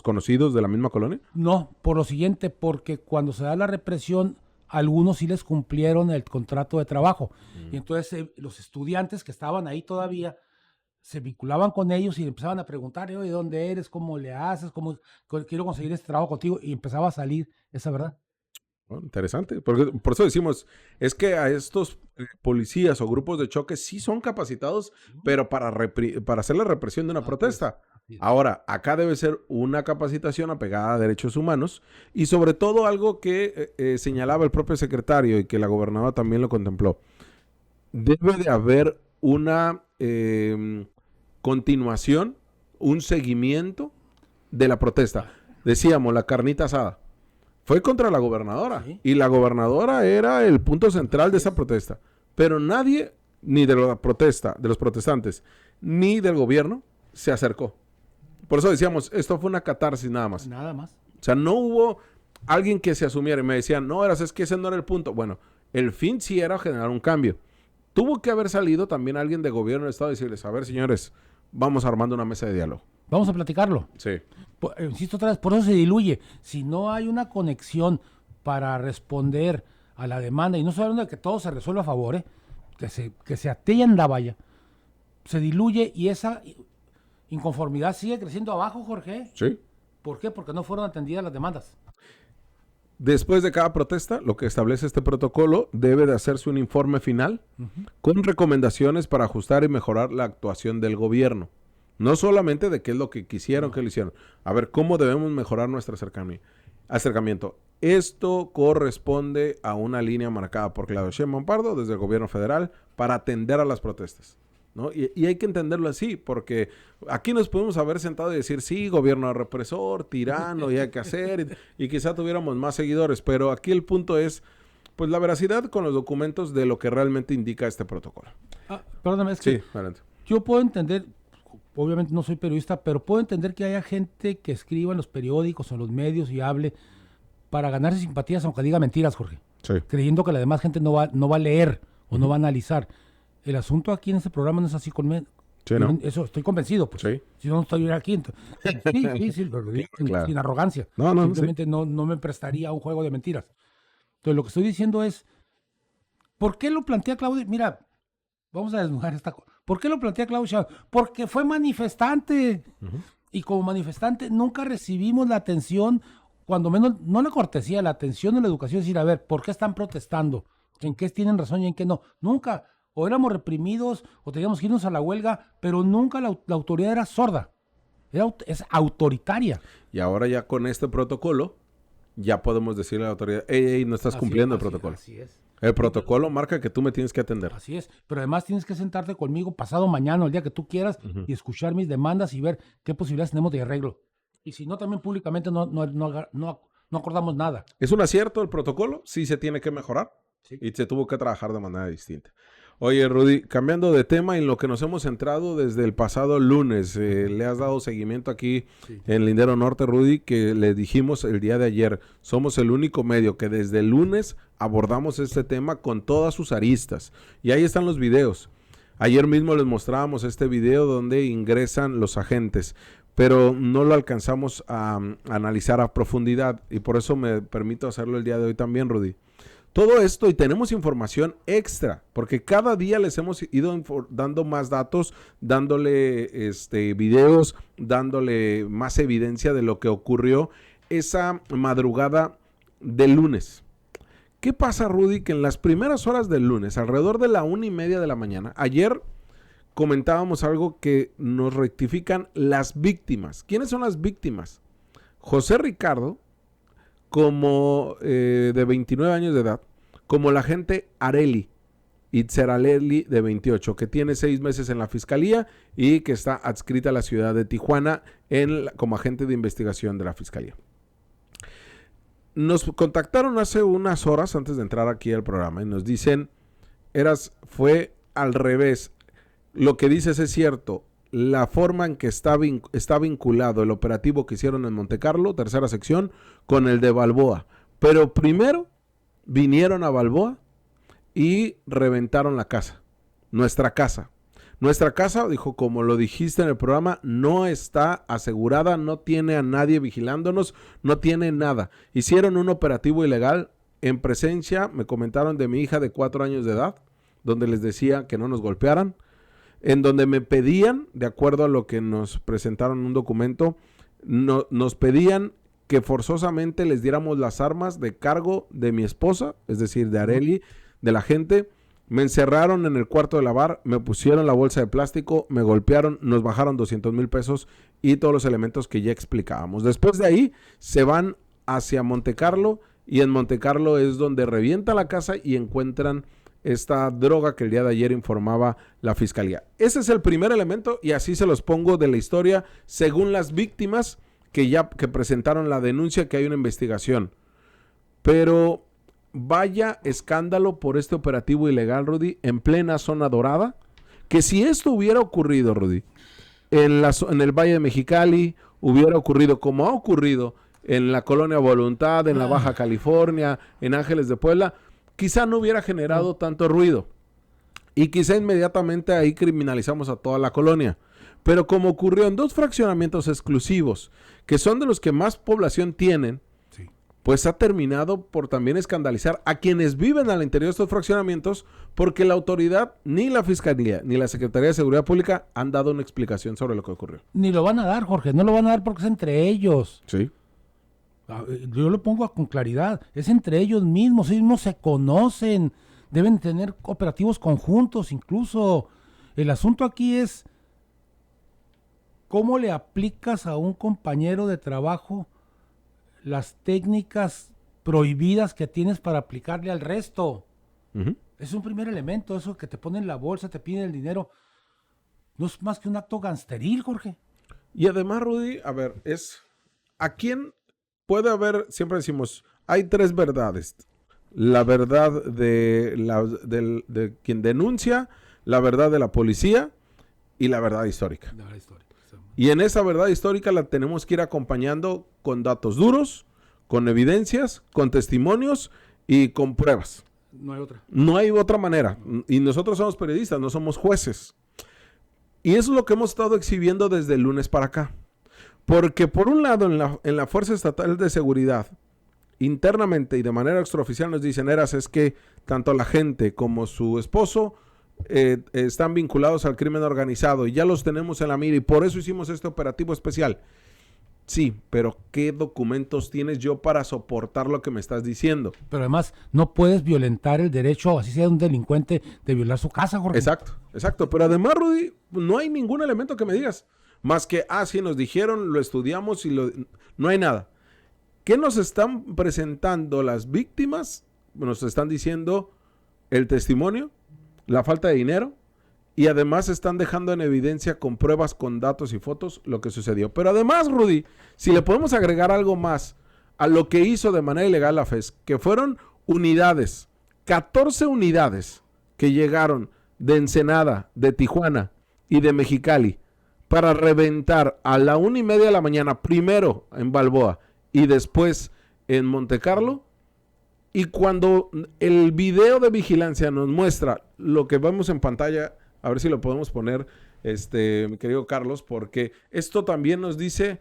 B: conocidos de la misma colonia?
C: No, por lo siguiente, porque cuando se da la represión, algunos sí les cumplieron el contrato de trabajo. Y entonces los estudiantes que estaban ahí todavía se vinculaban con ellos y empezaban a preguntar, oye, ¿dónde eres? ¿Cómo le haces? Quiero conseguir este trabajo contigo. Y empezaba a salir esa verdad.
B: Oh, interesante. Por eso decimos, es que a estos policías o grupos de choque sí son capacitados, pero para hacer la represión de una protesta. Ahora, acá debe ser una capacitación apegada a derechos humanos y sobre todo algo que señalaba el propio secretario y que la gobernadora también lo contempló. Debe de haber una continuación, un seguimiento de la protesta. Decíamos, la carnita asada. Fue contra la gobernadora. ¿Sí? Y la gobernadora era el punto central de esa protesta. Pero nadie, ni de la protesta, de los protestantes, ni del gobierno, se acercó. Por eso decíamos, esto fue una catarsis nada más.
C: Nada más.
B: O sea, no hubo alguien que se asumiera y me decían, no, es que ese no era el punto. Bueno, el fin sí era generar un cambio. Tuvo que haber salido también alguien de gobierno del estado y decirles, a ver, señores, vamos armando una mesa de diálogo.
C: Vamos a platicarlo.
B: Sí.
C: Insisto otra vez, por eso se diluye. Si no hay una conexión para responder a la demanda, y no estoy hablando de que todo se resuelva a favor, que se atienda, vaya, se diluye y esa inconformidad sigue creciendo abajo, Jorge.
B: Sí.
C: ¿Por qué? Porque no fueron atendidas las demandas.
B: Después de cada protesta, lo que establece este protocolo, debe de hacerse un informe final con recomendaciones para ajustar y mejorar la actuación del gobierno. No solamente de qué es lo que quisieron que lo hicieron. A ver, ¿cómo debemos mejorar nuestro acercamiento? Esto corresponde a una línea marcada por Claudio Sheinbaum Pardo desde el gobierno federal para atender a las protestas. ¿no? Y hay que entenderlo así, porque aquí nos podemos haber sentado y decir, sí, gobierno represor, tirano, y hay que hacer, y quizá tuviéramos más seguidores, pero aquí el punto es, pues, la veracidad con los documentos de lo que realmente indica este protocolo.
C: Perdóname, es que
B: Sí, adelante.
C: yo puedo entender, obviamente no soy periodista, pero puedo entender que haya gente que escriba en los periódicos o en los medios y hable para ganarse simpatías, aunque diga mentiras, Jorge.
B: Sí.
C: Creyendo que la demás gente no va a leer o no va a analizar. El asunto aquí en este programa no es así conmigo.
B: Sí, ¿no?
C: Eso estoy convencido, pues.
B: Sí.
C: Si no estoy aquí. Sí, pero lo digo
B: Claro.
C: sin arrogancia.
B: No,
C: Simplemente no me prestaría a un juego de mentiras. Entonces, lo que estoy diciendo es, ¿por qué lo plantea Claudio? Mira, vamos a desnudar esta cosa. ¿Por qué lo plantea Claudio Sheinbaum? Porque fue manifestante. Y como manifestante nunca recibimos la atención, cuando menos, no la cortesía, la atención de la educación, es decir, a ver, ¿por qué están protestando? ¿En qué tienen razón y en qué no? Nunca. O éramos reprimidos o teníamos que irnos a la huelga, pero nunca la autoridad era sorda. Es autoritaria.
B: Y ahora ya con este protocolo, ya podemos decirle a la autoridad, ey, no estás cumpliendo el protocolo.
C: Así es.
B: El protocolo marca que tú me tienes que atender.
C: Así es, pero además tienes que sentarte conmigo pasado mañana, el día que tú quieras, y escuchar mis demandas y ver qué posibilidades tenemos de arreglo. Y si no, también públicamente no acordamos nada.
B: ¿Es un acierto el protocolo? Sí se tiene que mejorar.
C: Sí.
B: Y se tuvo que trabajar de manera distinta. Oye, Rudy, cambiando de tema, en lo que nos hemos centrado desde el pasado lunes, le has dado seguimiento aquí en Lindero Norte, Rudy, que le dijimos el día de ayer, somos el único medio que desde el lunes abordamos este tema con todas sus aristas. Y ahí están los videos. Ayer mismo les mostrábamos este video donde ingresan los agentes, pero no lo alcanzamos a analizar a profundidad y por eso me permito hacerlo el día de hoy también, Rudy. Todo esto, y tenemos información extra, porque cada día les hemos ido dando más datos, dándole videos, dándole más evidencia de lo que ocurrió esa madrugada del lunes. ¿Qué pasa, Rudy? Que en las primeras horas del lunes, alrededor de la 1:30 de la mañana, ayer comentábamos algo que nos rectifican las víctimas. ¿Quiénes son las víctimas? José Ricardo, como de 29 años de edad, como la agente Areli, Itzeraleli, de 28, que tiene 6 meses en la fiscalía y que está adscrita a la ciudad de Tijuana como agente de investigación de la fiscalía. Nos contactaron hace unas horas antes de entrar aquí al programa y nos dicen, fue al revés. Lo que dices es cierto. La forma en que está vinculado el operativo que hicieron en Montecarlo, tercera sección, con el de Balboa. Pero primero vinieron a Balboa y reventaron la casa. Nuestra casa. Nuestra casa, dijo, como lo dijiste en el programa, no está asegurada, no tiene a nadie vigilándonos, no tiene nada. Hicieron un operativo ilegal en presencia, me comentaron, de mi hija de 4 años de edad, donde les decía que no nos golpearan, en donde me pedían, de acuerdo a lo que nos presentaron un documento, nos pedían que forzosamente les diéramos las armas de cargo de mi esposa, es decir, de Areli, de la gente. Me encerraron en el cuarto de lavar, me pusieron la bolsa de plástico, me golpearon, nos bajaron 200,000 pesos y todos los elementos que ya explicábamos. Después de ahí se van hacia Montecarlo y en Montecarlo es donde revienta la casa y encuentran esta droga que el día de ayer informaba la fiscalía. Ese es el primer elemento y así se los pongo de la historia según las víctimas que presentaron la denuncia, que hay una investigación. Pero vaya escándalo por este operativo ilegal, Rudy, en plena zona dorada, que si esto hubiera ocurrido, Rudy, en el Valle de Mexicali, hubiera ocurrido como ha ocurrido en la Colonia Voluntad, en la Baja California, en Ángeles de Puebla, quizá no hubiera generado tanto ruido. Y quizá inmediatamente ahí criminalizamos a toda la colonia. Pero como ocurrió en 2 fraccionamientos exclusivos, que son de los que más población tienen, sí, pues ha terminado por también escandalizar a quienes viven al interior de estos fraccionamientos, porque la autoridad, ni la Fiscalía, ni la Secretaría de Seguridad Pública han dado una explicación sobre lo que ocurrió.
C: Ni lo van a dar, Jorge, no lo van a dar porque es entre ellos.
B: Sí.
C: Yo lo pongo con claridad, es entre ellos mismos se conocen, deben tener operativos conjuntos incluso. El asunto aquí es cómo le aplicas a un compañero de trabajo las técnicas prohibidas que tienes para aplicarle al resto. Es un primer elemento, eso que te ponen la bolsa, te piden el dinero. no es más que un acto gangsteril, Jorge.
B: Y además, Rudy, a ver, ¿a quién puede haber? Siempre decimos, hay 3 verdades. La verdad de quien denuncia, la verdad de la policía y la verdad histórica.
C: La verdad histórica.
B: Y en esa verdad histórica la tenemos que ir acompañando con datos duros, con evidencias, con testimonios y con pruebas.
C: No hay otra.
B: No hay otra manera. Y nosotros somos periodistas, no somos jueces. Y eso es lo que hemos estado exhibiendo desde el lunes para acá. Porque por un lado, en la Fuerza Estatal de Seguridad, internamente y de manera extraoficial nos dicen, es que tanto la gente como su esposo están vinculados al crimen organizado y ya los tenemos en la mira y por eso hicimos este operativo especial. Sí, pero ¿qué documentos tienes yo para soportar lo que me estás diciendo?
C: Pero además no puedes violentar el derecho, así sea un delincuente, de violar su casa, Jorge.
B: Exacto. Pero además, Rudy, no hay ningún elemento que me digas. Más que, sí, nos dijeron, lo estudiamos y no hay nada. ¿Qué nos están presentando las víctimas? Nos están diciendo el testimonio, la falta de dinero, y además están dejando en evidencia con pruebas, con datos y fotos lo que sucedió. Pero además, Rudy, si le podemos agregar algo más a lo que hizo de manera ilegal la FES, que fueron unidades, 14 unidades que llegaron de Ensenada, de Tijuana y de Mexicali para reventar a la 1:30 de la mañana, primero en Balboa y después en Montecarlo. Y cuando el video de vigilancia nos muestra lo que vemos en pantalla, a ver si lo podemos poner, mi querido Carlos, porque esto también nos dice,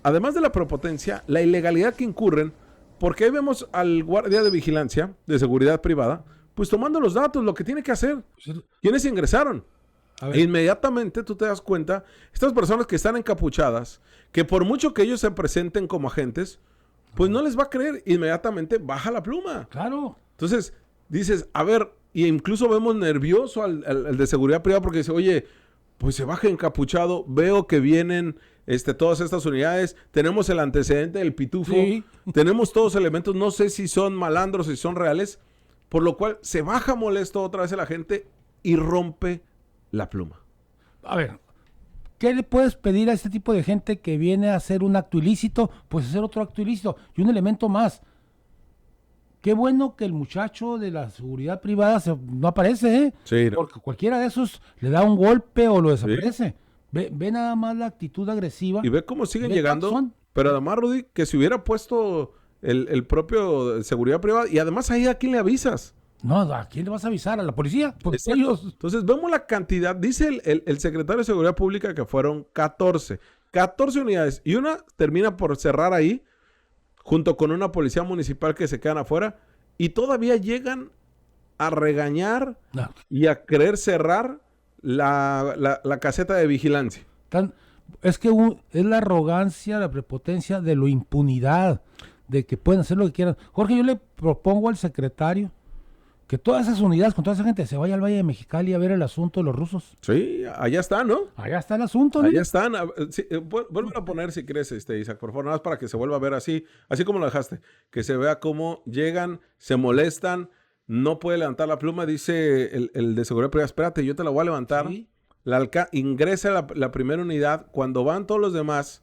B: además de la prepotencia, la ilegalidad que incurren, porque ahí vemos al guardia de vigilancia, de seguridad privada, pues tomando los datos, lo que tiene que hacer. ¿Quiénes ingresaron? E inmediatamente tú te das cuenta, estas personas que están encapuchadas, que por mucho que ellos se presenten como agentes, pues no les va a creer, inmediatamente baja la pluma.
C: Claro.
B: Entonces, dices, a ver, y incluso vemos nervioso al de seguridad privada porque dice, oye, pues se baja encapuchado, veo que vienen todas estas unidades, tenemos el antecedente del pitufo, sí. Tenemos todos los elementos, no sé si son malandros, si son reales, por lo cual se baja molesto otra vez el agente y rompe la pluma.
C: A ver, ¿qué le puedes pedir a este tipo de gente que viene a hacer un acto ilícito? Pues hacer otro acto ilícito. Y un elemento más. Qué bueno que el muchacho de la seguridad privada no aparece, ¿eh?
B: Sí.
C: Porque cualquiera de esos le da un golpe o lo desaparece. Sí. Ve nada más la actitud agresiva.
B: Y ve cómo siguen llegando. Pero además, Rudy, que si hubiera puesto el propio seguridad privada, y además ahí a quién le avisas.
C: No, ¿a quién le vas a avisar? ¿A la policía? Ellos...
B: Entonces vemos la cantidad, dice el secretario de Seguridad Pública que fueron 14 unidades y una termina por cerrar ahí junto con una policía municipal que se quedan afuera y todavía llegan a regañar y a querer cerrar la caseta de vigilancia.
C: Es que es la arrogancia, la prepotencia de la impunidad, de que pueden hacer lo que quieran. Jorge, yo le propongo al secretario que todas esas unidades, con toda esa gente, se vaya al Valle de Mexicali a ver el asunto de los rusos.
B: Sí, allá está, ¿no?
C: Allá está el asunto, ¿no?
B: Allá están. Sí, vuelve a poner, si crees, Isaac, por favor, nada más para que se vuelva a ver así como lo dejaste. Que se vea cómo llegan, se molestan, no puede levantar la pluma, dice el de seguridad privada, espérate, yo te la voy a levantar. ¿Sí? Ingresa la primera unidad. Cuando van todos los demás,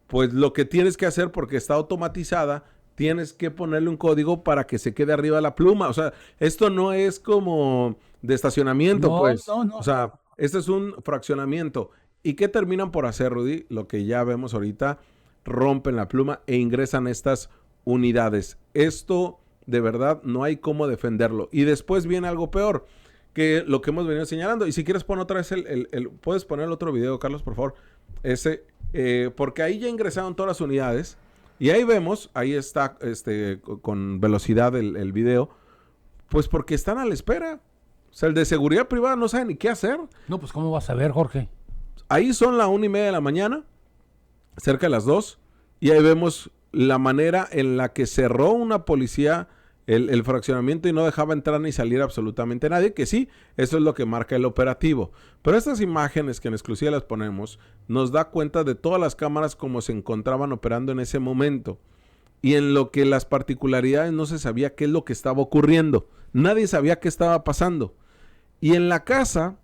B: pues lo que tienes que hacer, porque está automatizada, tienes que ponerle un código para que se quede arriba la pluma. O sea, esto no es como de estacionamiento,
C: no,
B: pues.
C: No.
B: O sea, este es un fraccionamiento. ¿Y qué terminan por hacer, Rudy? Lo que ya vemos ahorita, rompen la pluma e ingresan estas unidades. Esto, de verdad, no hay cómo defenderlo. Y después viene algo peor, que lo que hemos venido señalando. Y si quieres poner otra vez ¿puedes poner el otro video, Carlos, por favor? Porque ahí ya ingresaron todas las unidades. Y ahí vemos, ahí está con velocidad el video, pues porque están a la espera. O sea, el de seguridad privada no sabe ni qué hacer.
C: No, pues ¿cómo vas a ver, Jorge?
B: Ahí son la 1:30 de la mañana, cerca de las 2, y ahí vemos la manera en la que cerró una policía el fraccionamiento y no dejaba entrar ni salir absolutamente nadie, que sí, eso es lo que marca el operativo. Pero estas imágenes que en exclusiva las ponemos, nos da cuenta de todas las cámaras como se encontraban operando en ese momento. Y en lo que las particularidades no se sabía qué es lo que estaba ocurriendo. Nadie sabía qué estaba pasando. Y en la casa,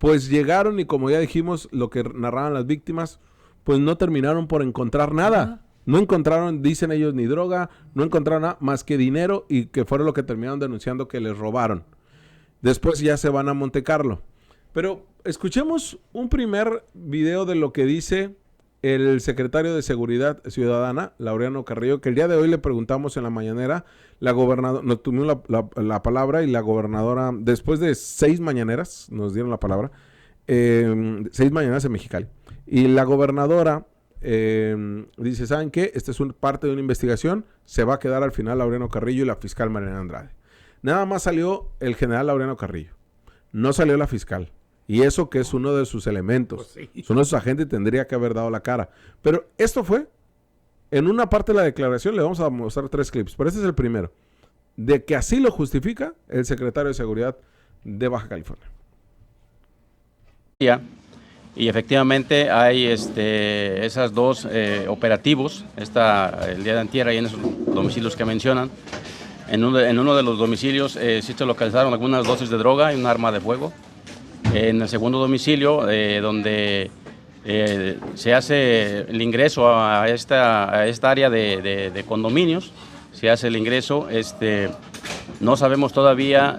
B: pues llegaron y como ya dijimos, lo que narraban las víctimas, pues no terminaron por encontrar nada. No encontraron, dicen ellos, ni droga, no encontraron nada más que dinero y que fue lo que terminaron denunciando que les robaron. Después ya se van a Monte Carlo. Pero escuchemos un primer video de lo que dice el secretario de Seguridad Ciudadana, Laureano Carrillo, que el día de hoy le preguntamos en la mañanera, la gobernadora, nos tuvimos la palabra y la gobernadora, después de 6 mañaneras, nos dieron la palabra, 6 mañaneras en Mexicali, y la gobernadora dice, ¿saben qué? Esta es parte de una investigación, se va a quedar al final Laureano Carrillo y la fiscal Mariana Andrade. Nada más salió el general Laureano Carrillo, no salió la fiscal. Y eso que es uno de sus elementos. Pues sí. Uno de sus agentes tendría que haber dado la cara. Pero esto fue, en una parte de la declaración, le vamos a mostrar 3 clips, pero este es el primero, de que así lo justifica el secretario de Seguridad de Baja California.
G: Y efectivamente hay esas 2 operativos, el día de antier, ahí en esos domicilios que mencionan. En uno de los domicilios sí se localizaron algunas dosis de droga y un arma de fuego. En el segundo domicilio, donde se hace el ingreso a esta área de condominios, se hace el ingreso, no sabemos todavía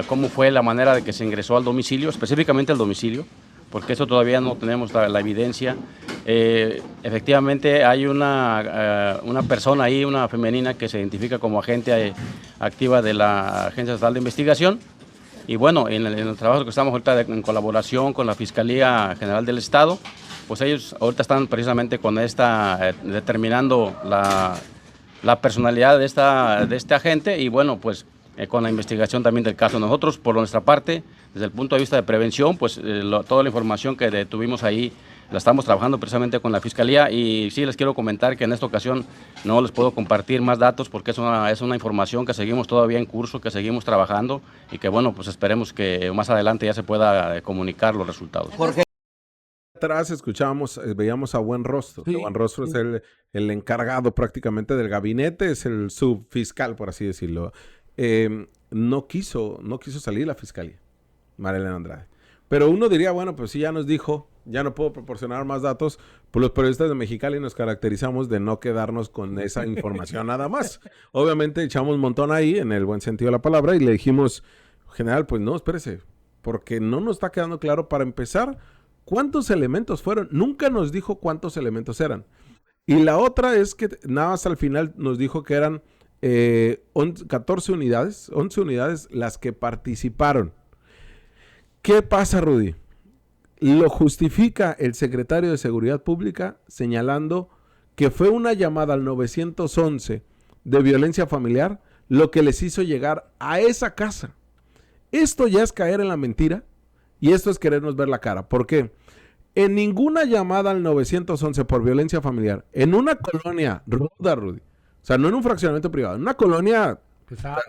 G: cómo fue la manera de que se ingresó al domicilio, específicamente al domicilio, porque eso todavía no tenemos la evidencia. Efectivamente hay una persona ahí, una femenina, que se identifica como agente activa de la Agencia Estatal de Investigación. Y bueno, en el trabajo que estamos ahorita en colaboración con la Fiscalía General del Estado, pues ellos ahorita están precisamente con determinando la personalidad de este agente y bueno, pues con la investigación también del caso. Nosotros, por nuestra parte, desde el punto de vista de prevención, pues toda la información que tuvimos ahí la estamos trabajando precisamente con la Fiscalía y sí les quiero comentar que en esta ocasión no les puedo compartir más datos porque es una información que seguimos todavía en curso, que seguimos trabajando y que bueno, pues esperemos que más adelante ya se pueda comunicar los resultados.
B: Jorge. Atrás veíamos a Buenrostro. Sí, Buenrostro sí. Es el encargado prácticamente del gabinete, es el subfiscal, por así decirlo. No quiso salir la Fiscalía, Mariana Andrade. Pero uno diría, bueno, pues sí, ya nos dijo, ya no puedo proporcionar más datos, pues los periodistas de Mexicali nos caracterizamos de no quedarnos con esa información nada más. Obviamente echamos un montón ahí, en el buen sentido de la palabra, y le dijimos, general, pues no, espérese, porque no nos está quedando claro, para empezar, cuántos elementos fueron. Nunca nos dijo cuántos elementos eran. Y la otra es que nada más al final nos dijo que eran 11 unidades las que participaron. ¿Qué pasa, Rudy? Lo justifica el secretario de Seguridad Pública señalando que fue una llamada al 911 de violencia familiar lo que les hizo llegar a esa casa. Esto ya es caer en la mentira y esto es querernos ver la cara. ¿Por qué? En ninguna llamada al 911 por violencia familiar, en una colonia ruda, Rudy, o sea, no en un fraccionamiento privado, en una colonia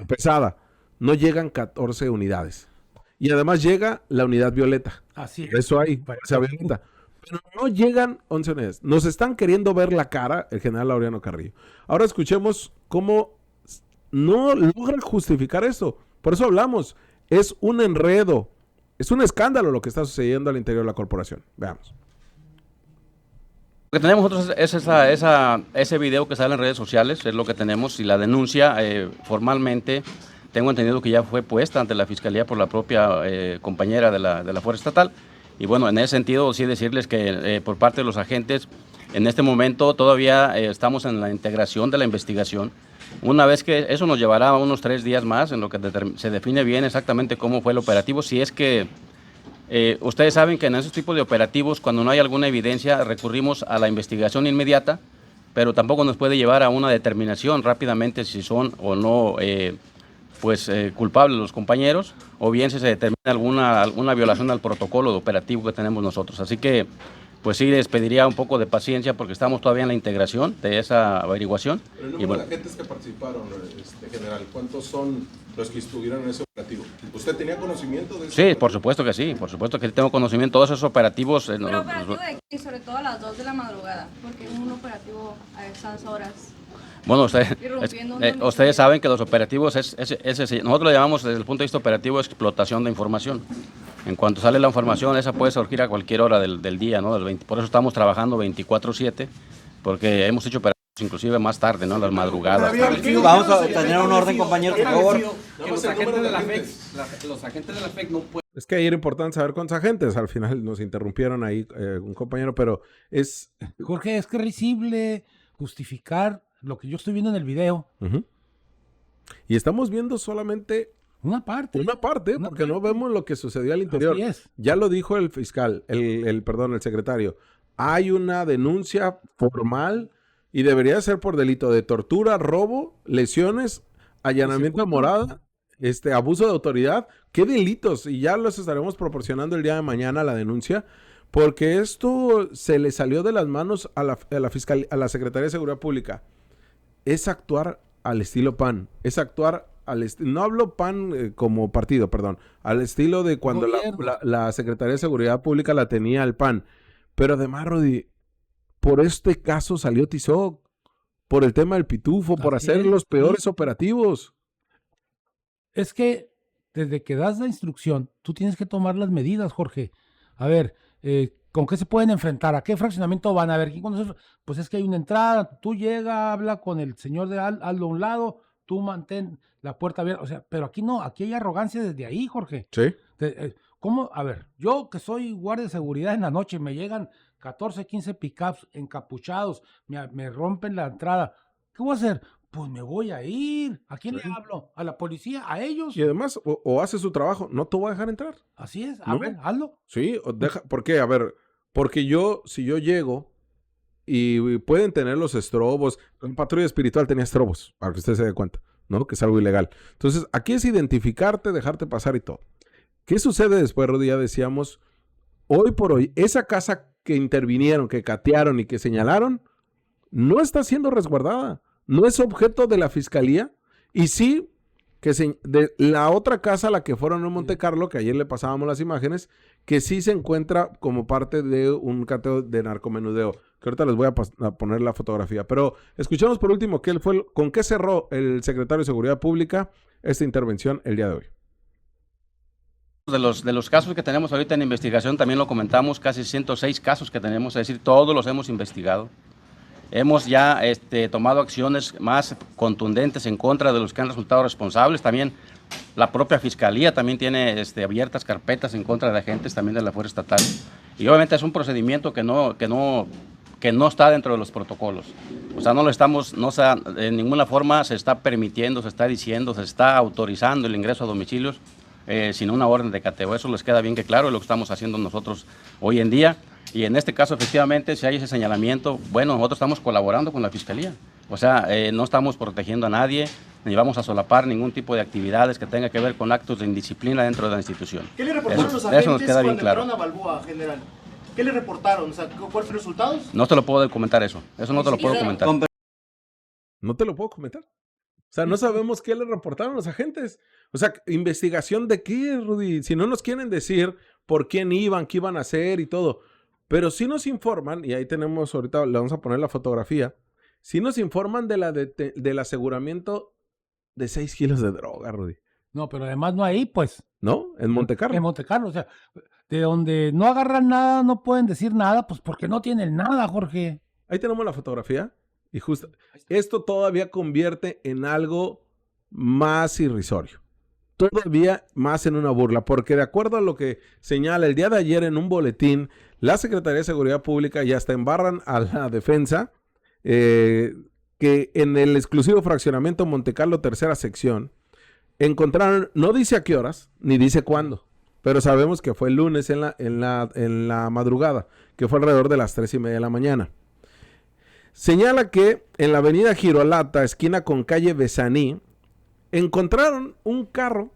B: pesada, no llegan 14 unidades. Y además llega la unidad violeta.
C: Así es.
B: Eso hay, esa violeta. Pero no llegan 11 unidades. Nos están queriendo ver la cara el general Laureano Carrillo. Ahora escuchemos cómo no logran justificar eso. Por eso hablamos. Es un enredo. Es un escándalo lo que está sucediendo al interior de la corporación. Veamos.
G: Lo que tenemos nosotros es ese video que sale en redes sociales. Es lo que tenemos. Y la denuncia formalmente... Tengo entendido que ya fue puesta ante la Fiscalía por la propia compañera de la Fuerza Estatal. Y bueno, en ese sentido sí decirles que por parte de los agentes, en este momento todavía estamos en la integración de la investigación. Una vez que eso nos llevará a unos 3 días más en lo que se define bien exactamente cómo fue el operativo. Si es que ustedes saben que en esos tipos de operativos, cuando no hay alguna evidencia, recurrimos a la investigación inmediata, pero tampoco nos puede llevar a una determinación rápidamente si son o no culpables los compañeros, o bien si se determina alguna violación al protocolo operativo que tenemos nosotros. Así que, pues sí, les pediría un poco de paciencia porque estamos todavía en la integración de esa averiguación.
H: Pero el número de agentes que participaron, general, ¿cuántos son los que estuvieron en ese operativo? ¿Usted tenía conocimiento de eso?
G: Sí, por supuesto que sí, tengo conocimiento de todos esos operativos.
E: Pero operativo de qué, sobre todo a las 2 de la madrugada, porque es un operativo a esas horas.
G: Bueno, ustedes saben que los operativos, nosotros lo llamamos desde el punto de vista operativo explotación de información. En cuanto sale la información, esa puede surgir a cualquier hora del día, ¿no? Por eso estamos trabajando 24/7, porque hemos hecho operaciones inclusive más tarde, ¿no? Las madrugadas.
I: Vamos a tener un orden, compañeros, por favor.
J: Que los agentes de la FEC no pueden...
B: Es que ahí era importante saber cuántos agentes. Al final nos interrumpieron ahí un compañero, pero es...
C: Jorge, es que es risible justificar lo que yo estoy viendo en el video.
B: Y estamos viendo solamente...
C: Una parte,
B: porque no vemos lo que sucedió al interior.
C: Así es.
B: Ya lo dijo el fiscal, el secretario. Hay una denuncia formal y debería ser por delito de tortura, robo, lesiones, allanamiento de morada, abuso de autoridad. ¿Qué delitos? Y ya los estaremos proporcionando el día de mañana la denuncia, porque esto se le salió de las manos a la fiscal, a la Secretaría de Seguridad Pública. Es actuar al estilo PAN, es actuar no hablo PAN como partido, perdón, al estilo de cuando la Secretaría de Seguridad Pública la tenía el PAN. Pero además, Rudy, por este caso salió Tizoc, por el tema del pitufo, por hacer los peores operativos.
C: Es que desde que das la instrucción, tú tienes que tomar las medidas, Jorge. A ver, ¿con qué se pueden enfrentar? ¿A qué fraccionamiento van? A ver, ¿quién conoce? Pues es que hay una entrada, tú llega, habla con el señor de Aldo a un lado, tú mantén la puerta abierta, o sea, pero aquí no, aquí hay arrogancia desde ahí, Jorge.
B: Sí.
C: ¿Cómo? A ver, yo que soy guardia de seguridad en la noche, me llegan 14, 15 pickups encapuchados, me rompen la entrada. ¿Qué voy a hacer? Pues me voy a ir. ¿A quién le hablo? ¿A la policía? ¿A ellos?
B: Y además, o hace su trabajo, no te voy a dejar entrar.
C: Así es, a ver, hazlo.
B: Sí, ¿por qué? A ver, porque si yo llego y pueden tener los estrobos, la patrulla espiritual tenía estrobos, para que usted se dé cuenta, ¿no? Que es algo ilegal. Entonces, aquí es identificarte, dejarte pasar y todo. ¿Qué sucede después, Rudy? Ya decíamos, hoy por hoy, esa casa que intervinieron, que catearon y que señalaron, no está siendo resguardada. No es objeto de la fiscalía. Y sí, de la otra casa a la que fueron en Monte Carlo, que ayer le pasábamos las imágenes, que sí se encuentra como parte de un cateo de narcomenudeo. Que ahorita les voy a poner la fotografía. Pero escuchemos por último con qué cerró el secretario de Seguridad Pública esta intervención el día de hoy.
G: De los casos que tenemos ahorita en investigación, también lo comentamos, casi 106 casos que tenemos, es decir, todos los hemos investigado. Hemos ya tomado acciones más contundentes en contra de los que han resultado responsables. También la propia Fiscalía también tiene abiertas carpetas en contra de agentes también de la Fuerza Estatal. Y obviamente es un procedimiento que no está dentro de los protocolos. O sea, en ninguna forma se está permitiendo, se está diciendo, se está autorizando el ingreso a domicilios sin una orden de cateo. Eso les queda bien que claro, es lo que estamos haciendo nosotros hoy en día. Y en este caso, efectivamente, si hay ese señalamiento, bueno, nosotros estamos colaborando con la Fiscalía. O sea, no estamos protegiendo a nadie, ni vamos a solapar ningún tipo de actividades que tenga que ver con actos de indisciplina dentro de la institución.
K: ¿Qué le reportaron los agentes cuando entraron a Balboa, general? ¿Qué le reportaron? O sea, ¿cuáles fueron los resultados?
G: No te lo puedo comentar eso no te lo puedo comentar.
B: No te lo puedo comentar. O sea, no sabemos qué le reportaron los agentes. O sea, ¿investigación de qué, Rudy? Si no nos quieren decir por quién iban, qué iban a hacer y todo. Pero sí nos informan, y ahí tenemos ahorita, le vamos a poner la fotografía, sí nos informan del aseguramiento de 6 kilos de droga, Rudy.
C: No, pero además no ahí, pues.
B: ¿No? En Monte Carlo.
C: En Monte Carlo, o sea, de donde no agarran nada, no pueden decir nada, pues porque no tienen nada, Jorge.
B: Ahí tenemos la fotografía. Y justo, esto todavía convierte en algo más irrisorio. Todavía más en una burla, porque de acuerdo a lo que señala el día de ayer en un boletín, la Secretaría de Seguridad Pública ya hasta embarran a la defensa que en el exclusivo fraccionamiento Monte Carlo, tercera sección, encontraron, no dice a qué horas, ni dice cuándo, pero sabemos que fue el lunes en la madrugada, que fue alrededor de las 3:30 de la mañana. Señala que en la avenida Girolata, esquina con calle Besaní, encontraron un carro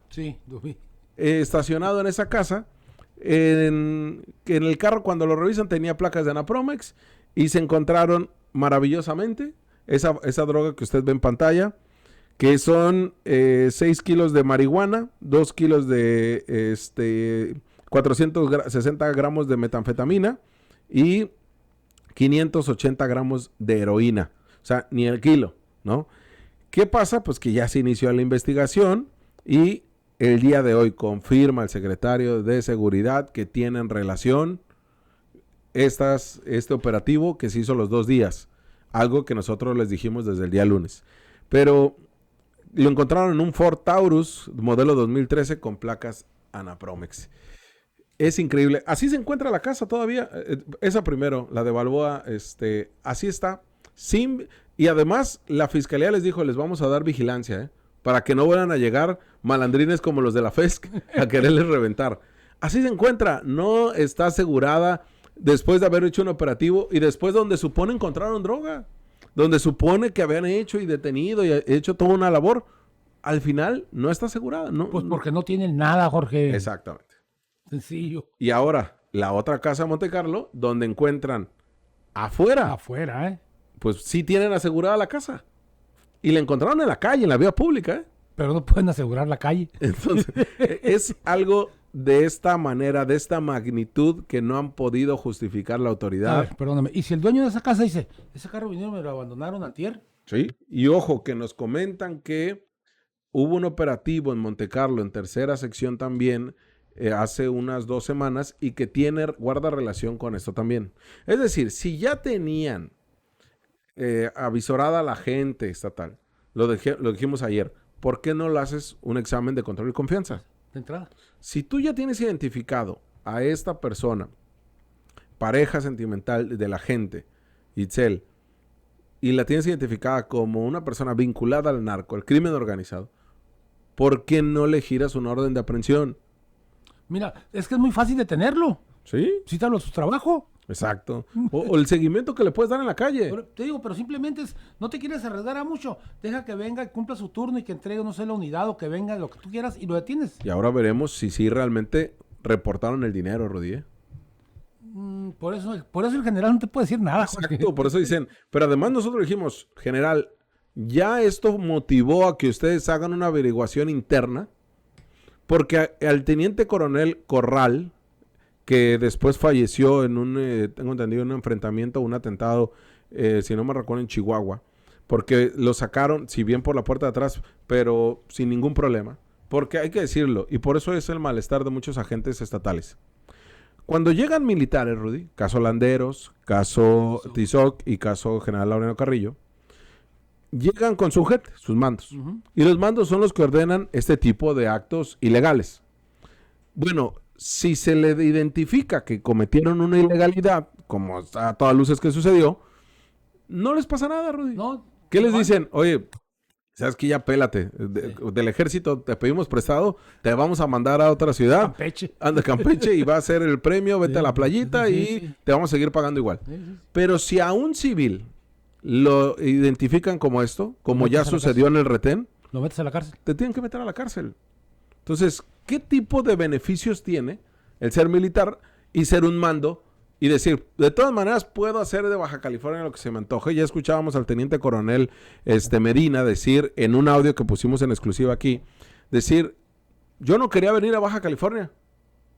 B: estacionado en esa casa, que en el carro cuando lo revisan tenía placas de Anapromex y se encontraron maravillosamente esa droga que usted ve en pantalla, que son 6 kilos de marihuana, 2 kilos de 460 gramos de metanfetamina y 580 gramos de heroína. O sea, ni el kilo, ¿no? ¿Qué pasa? Pues que ya se inició la investigación y El día de hoy confirma el secretario de Seguridad que tienen relación este operativo que se hizo los 2 días. Algo que nosotros les dijimos desde el día lunes. Pero lo encontraron en un Ford Taurus modelo 2013 con placas Anapromex. Es increíble. Así se encuentra la casa todavía. Esa primero, la de Balboa, así está. Y además la fiscalía les dijo, les vamos a dar vigilancia, para que no vuelvan a llegar malandrines como los de la FESC a quererles reventar. Así se encuentra. No está asegurada después de haber hecho un operativo y después donde supone encontraron droga. Donde supone que habían hecho y detenido y hecho toda una labor. Al final no está asegurada. No,
C: pues porque no tienen nada, Jorge.
B: Exactamente.
C: Sencillo.
B: Y ahora, la otra casa de Monte Carlo, donde encuentran afuera.
C: Afuera,
B: Pues sí tienen asegurada la casa. Y la encontraron en la calle, en la vía pública,
C: Pero no pueden asegurar la calle.
B: Entonces, es algo de esta manera, de esta magnitud, que no han podido justificar la autoridad.
C: A ver, perdóname. ¿Y si el dueño de esa casa dice, ese carro vinieron y me lo abandonaron antier?
B: Sí. Y ojo, que nos comentan que hubo un operativo en Monte Carlo, en tercera sección también, hace unas 2 semanas, y que guarda relación con esto también. Es decir, si ya tenían avisorada a la gente estatal, lo dijimos ayer, ¿por qué no le haces un examen de control y confianza?
C: De entrada.
B: Si tú ya tienes identificado a esta persona, pareja sentimental de la gente, Itzel, y la tienes identificada como una persona vinculada al narco, al crimen organizado, ¿por qué no le giras una orden de aprehensión?
C: Mira, es que es muy fácil detenerlo.
B: ¿Sí?
C: Cítalo a su trabajo.
B: Exacto. O el seguimiento que le puedes dar en la calle.
C: Te digo, pero simplemente no te quieres arriesgar a mucho. Deja que venga y cumpla su turno y que entregue, no sé, la unidad o que venga, lo que tú quieras y lo detienes.
B: Y ahora veremos si sí realmente reportaron el dinero, Rudy.
C: Por eso el general no te puede decir nada.
B: Exacto, por eso dicen. Pero además nosotros dijimos, general, ya esto motivó a que ustedes hagan una averiguación interna, porque al teniente coronel Corral, que después falleció en tengo entendido, en un enfrentamiento, un atentado, si no me recuerdo, en Chihuahua, porque lo sacaron, si bien por la puerta de atrás, pero sin ningún problema, porque hay que decirlo, y por eso es el malestar de muchos agentes estatales. Cuando llegan militares, Rudy, caso Landeros, caso Tizoc y caso General Laureano Carrillo, llegan con su gente, sus mandos, y los mandos son los que ordenan este tipo de actos ilegales. Bueno, si se le identifica que cometieron una ilegalidad, como a todas luces que sucedió, no les pasa nada, Rudy.
C: No,
B: ¿qué les dicen? Oye, sabes que ya pélate, del ejército te pedimos prestado, te vamos a mandar a otra ciudad.
C: Campeche.
B: Anda, Campeche, y va a ser el premio, vete a la playita y te vamos a seguir pagando igual. Pero si a un civil lo identifican como esto, como ya sucedió en el retén,
C: lo metes a la cárcel.
B: Te tienen que meter a la cárcel. Entonces, ¿qué tipo de beneficios tiene el ser militar y ser un mando y decir, de todas maneras puedo hacer de Baja California lo que se me antoje? Ya escuchábamos al teniente coronel Medina decir en un audio que pusimos en exclusiva aquí, decir, yo no quería venir a Baja California,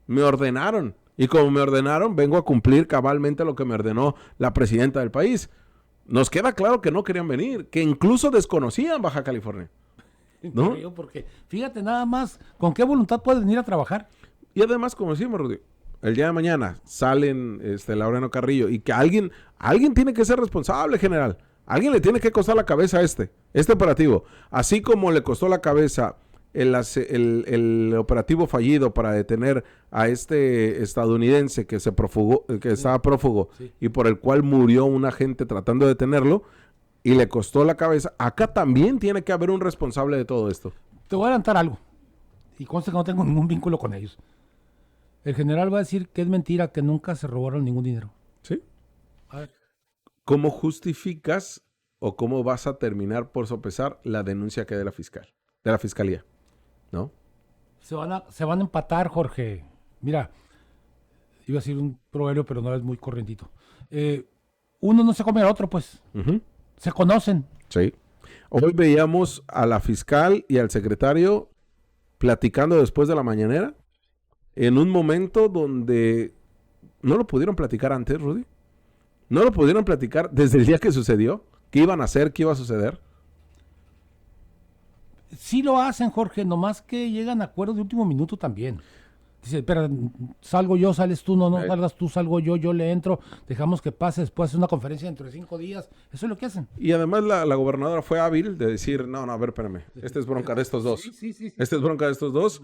B: me ordenaron, y como me ordenaron, vengo a cumplir cabalmente lo que me ordenó la presidenta del país. Nos queda claro que no querían venir, que incluso desconocían Baja California, ¿no?
C: Porque fíjate nada más, ¿con qué voluntad puedes venir a trabajar?
B: Y además, como decimos, Rudy, el día de mañana salen Laureano Carrillo y que alguien tiene que ser responsable, general. Alguien le tiene que costar la cabeza a este operativo. Así como le costó la cabeza el operativo fallido para detener a este estadounidense que estaba prófugo, sí, y por el cual murió un agente tratando de detenerlo y le costó la cabeza. Acá también tiene que haber un responsable de todo esto.
C: Te voy a adelantar algo y conste que no tengo ningún vínculo con ellos. El general va a decir que es mentira, que nunca se robaron ningún dinero.
B: ¿Sí? A ver. ¿Cómo justificas o cómo vas a terminar por sopesar la denuncia que hay de la fiscalía? ¿No?
C: Se van a empatar, Jorge. Mira, iba a decir un proverbio, pero no es muy corrientito. Uno no se come al otro, pues. Se conocen.
B: Sí. Hoy veíamos a la fiscal y al secretario platicando después de la mañanera en un momento donde no lo pudieron platicar antes, Rudy. No lo pudieron platicar desde el día que sucedió. ¿Qué iban a hacer? ¿Qué iba a suceder?
C: Sí lo hacen, Jorge, nomás que llegan a acuerdos de último minuto también. Dice, pero salgo yo, sales tú, no salgas tú, salgo yo le entro, dejamos que pase, después hace una conferencia dentro de 5 días. Eso es lo que hacen.
B: Y además la gobernadora fue hábil de decir, no, a ver, espérame, esta es bronca de estos dos.
C: Sí.
B: Esta es bronca de estos dos,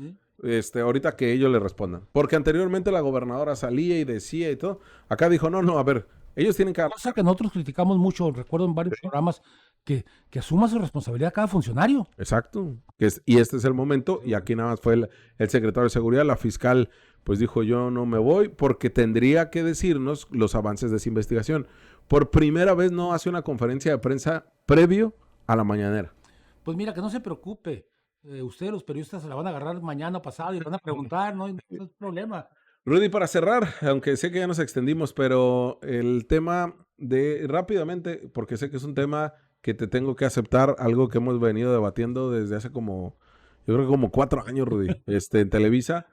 B: ahorita que ellos le respondan. Porque anteriormente la gobernadora salía y decía y todo. Acá dijo, no, a ver, ellos tienen que...
C: Cosa que nosotros criticamos mucho, recuerdo en varios programas, que asuma su responsabilidad cada funcionario.
B: Exacto. Y este es el momento, y aquí nada más fue el secretario de Seguridad, la fiscal, pues dijo, yo no me voy, porque tendría que decirnos los avances de esa investigación. Por primera vez no hace una conferencia de prensa previo a la mañanera.
C: Pues mira, que no se preocupe. Ustedes, los periodistas, se la van a agarrar mañana o pasado y le van a preguntar, no hay problema.
B: Rudy, para cerrar, aunque sé que ya nos extendimos, pero el tema rápidamente, porque sé que es un tema que te tengo que aceptar, algo que hemos venido debatiendo desde hace yo creo que como 4 años, Rudy, en Televisa,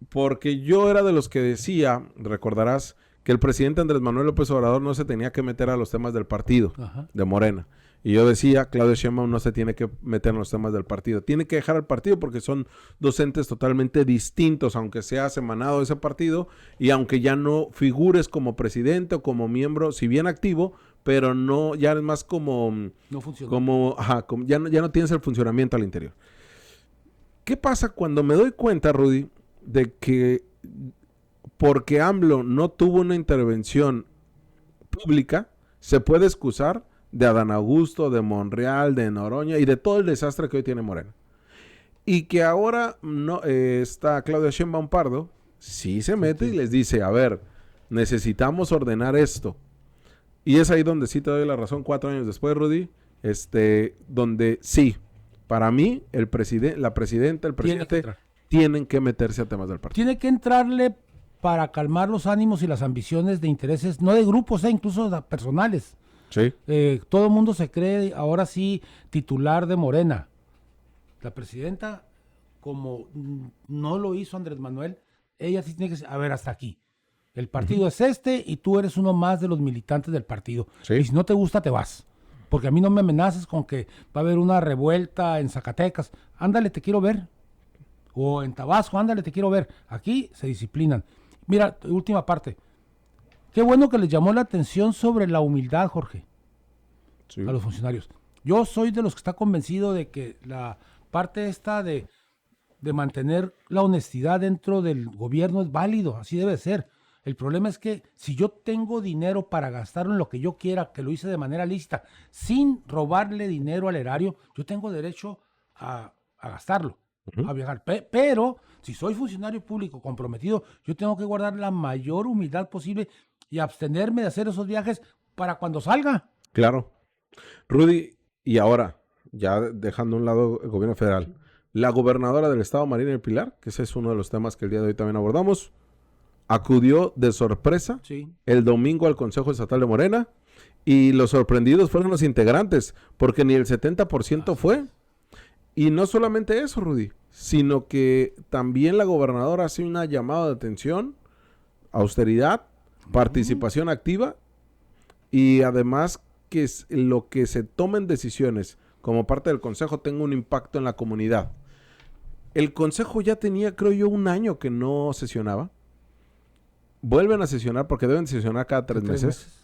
B: porque yo era de los que decía, recordarás, que el presidente Andrés Manuel López Obrador no se tenía que meter a los temas del partido, de Morena. Y yo decía, Claudia Sheinbaum no se tiene que meter en los temas del partido. Tiene que dejar al partido porque son dos entes totalmente distintos, aunque seas emanado de ese partido y aunque ya no figures como presidente o como miembro, si bien activo, pero no, ya es más como...
C: No funciona.
B: Ya no tienes el funcionamiento al interior. ¿Qué pasa cuando me doy cuenta, Rudy, de que porque AMLO no tuvo una intervención pública, se puede excusar de Adán Augusto, de Monreal, de Noroña y de todo el desastre que hoy tiene Morena? Y que ahora está Claudia Sheinbaum Pardo, sí se mete y les dice, a ver, necesitamos ordenar esto. Y es ahí donde sí te doy la razón 4 años después, Rudy, donde sí, para mí, la presidenta, el presidente tienen que meterse a temas del partido.
C: Tiene que entrarle para calmar los ánimos y las ambiciones de intereses, no de grupos, incluso personales.
B: Sí.
C: Todo el mundo se cree ahora sí titular de Morena. La presidenta, como no lo hizo Andrés Manuel, ella sí tiene que decir, a ver, hasta aquí. El partido es y tú eres uno más de los militantes del partido.
B: Sí.
C: Y si no te gusta, te vas. Porque a mí no me amenaces con que va a haber una revuelta en Zacatecas. Ándale, te quiero ver. O en Tabasco, ándale, te quiero ver. Aquí se disciplinan. Mira, última parte. Qué bueno que les llamó la atención sobre la humildad, Jorge, a los funcionarios. Yo soy de los que está convencido de que la parte esta de mantener la honestidad dentro del gobierno es válido, así debe ser. El problema es que si yo tengo dinero para gastarlo en lo que yo quiera, que lo hice de manera lícita, sin robarle dinero al erario, yo tengo derecho a gastarlo, a viajar. Pero si soy funcionario público comprometido, yo tengo que guardar la mayor humildad posible y abstenerme de hacer esos viajes para cuando salga.
B: Claro. Rudy, y ahora, ya dejando a un lado el gobierno federal, la gobernadora del estado, Marina del Pilar, que ese es uno de los temas que el día de hoy también abordamos, acudió de sorpresa el domingo al Consejo Estatal de Morena y los sorprendidos fueron los integrantes, porque ni el 70% fue. Y no solamente eso, Rudy, sino que también la gobernadora hace una llamada de atención, austeridad, participación activa y además que lo que se tomen decisiones como parte del consejo tenga un impacto en la comunidad. El consejo ya tenía, creo yo, 1 año que no sesionaba. Vuelven a sesionar porque deben sesionar cada 3 meses.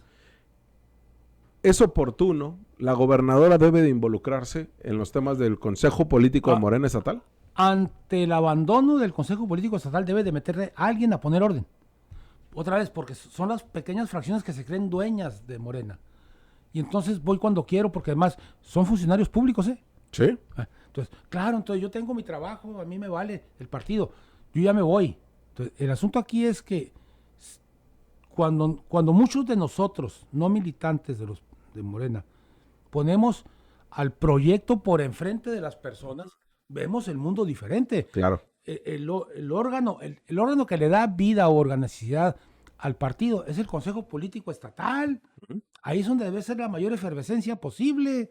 B: Es oportuno, la gobernadora debe de involucrarse en los temas del Consejo Político de Morena Estatal.
C: Ante el abandono del Consejo Político Estatal debe de meterle a alguien a poner orden. Otra vez, porque son las pequeñas fracciones que se creen dueñas de Morena. Y entonces voy cuando quiero, porque además son funcionarios públicos,
B: Sí.
C: Entonces, claro, yo tengo mi trabajo, a mí me vale el partido, yo ya me voy. Entonces, el asunto aquí es que cuando muchos de nosotros, no militantes de Morena, ponemos al proyecto por enfrente de las personas, vemos el mundo diferente.
B: Claro.
C: El órgano que le da vida o organicidad al partido es el Consejo Político Estatal. Ahí es donde debe ser la mayor efervescencia posible.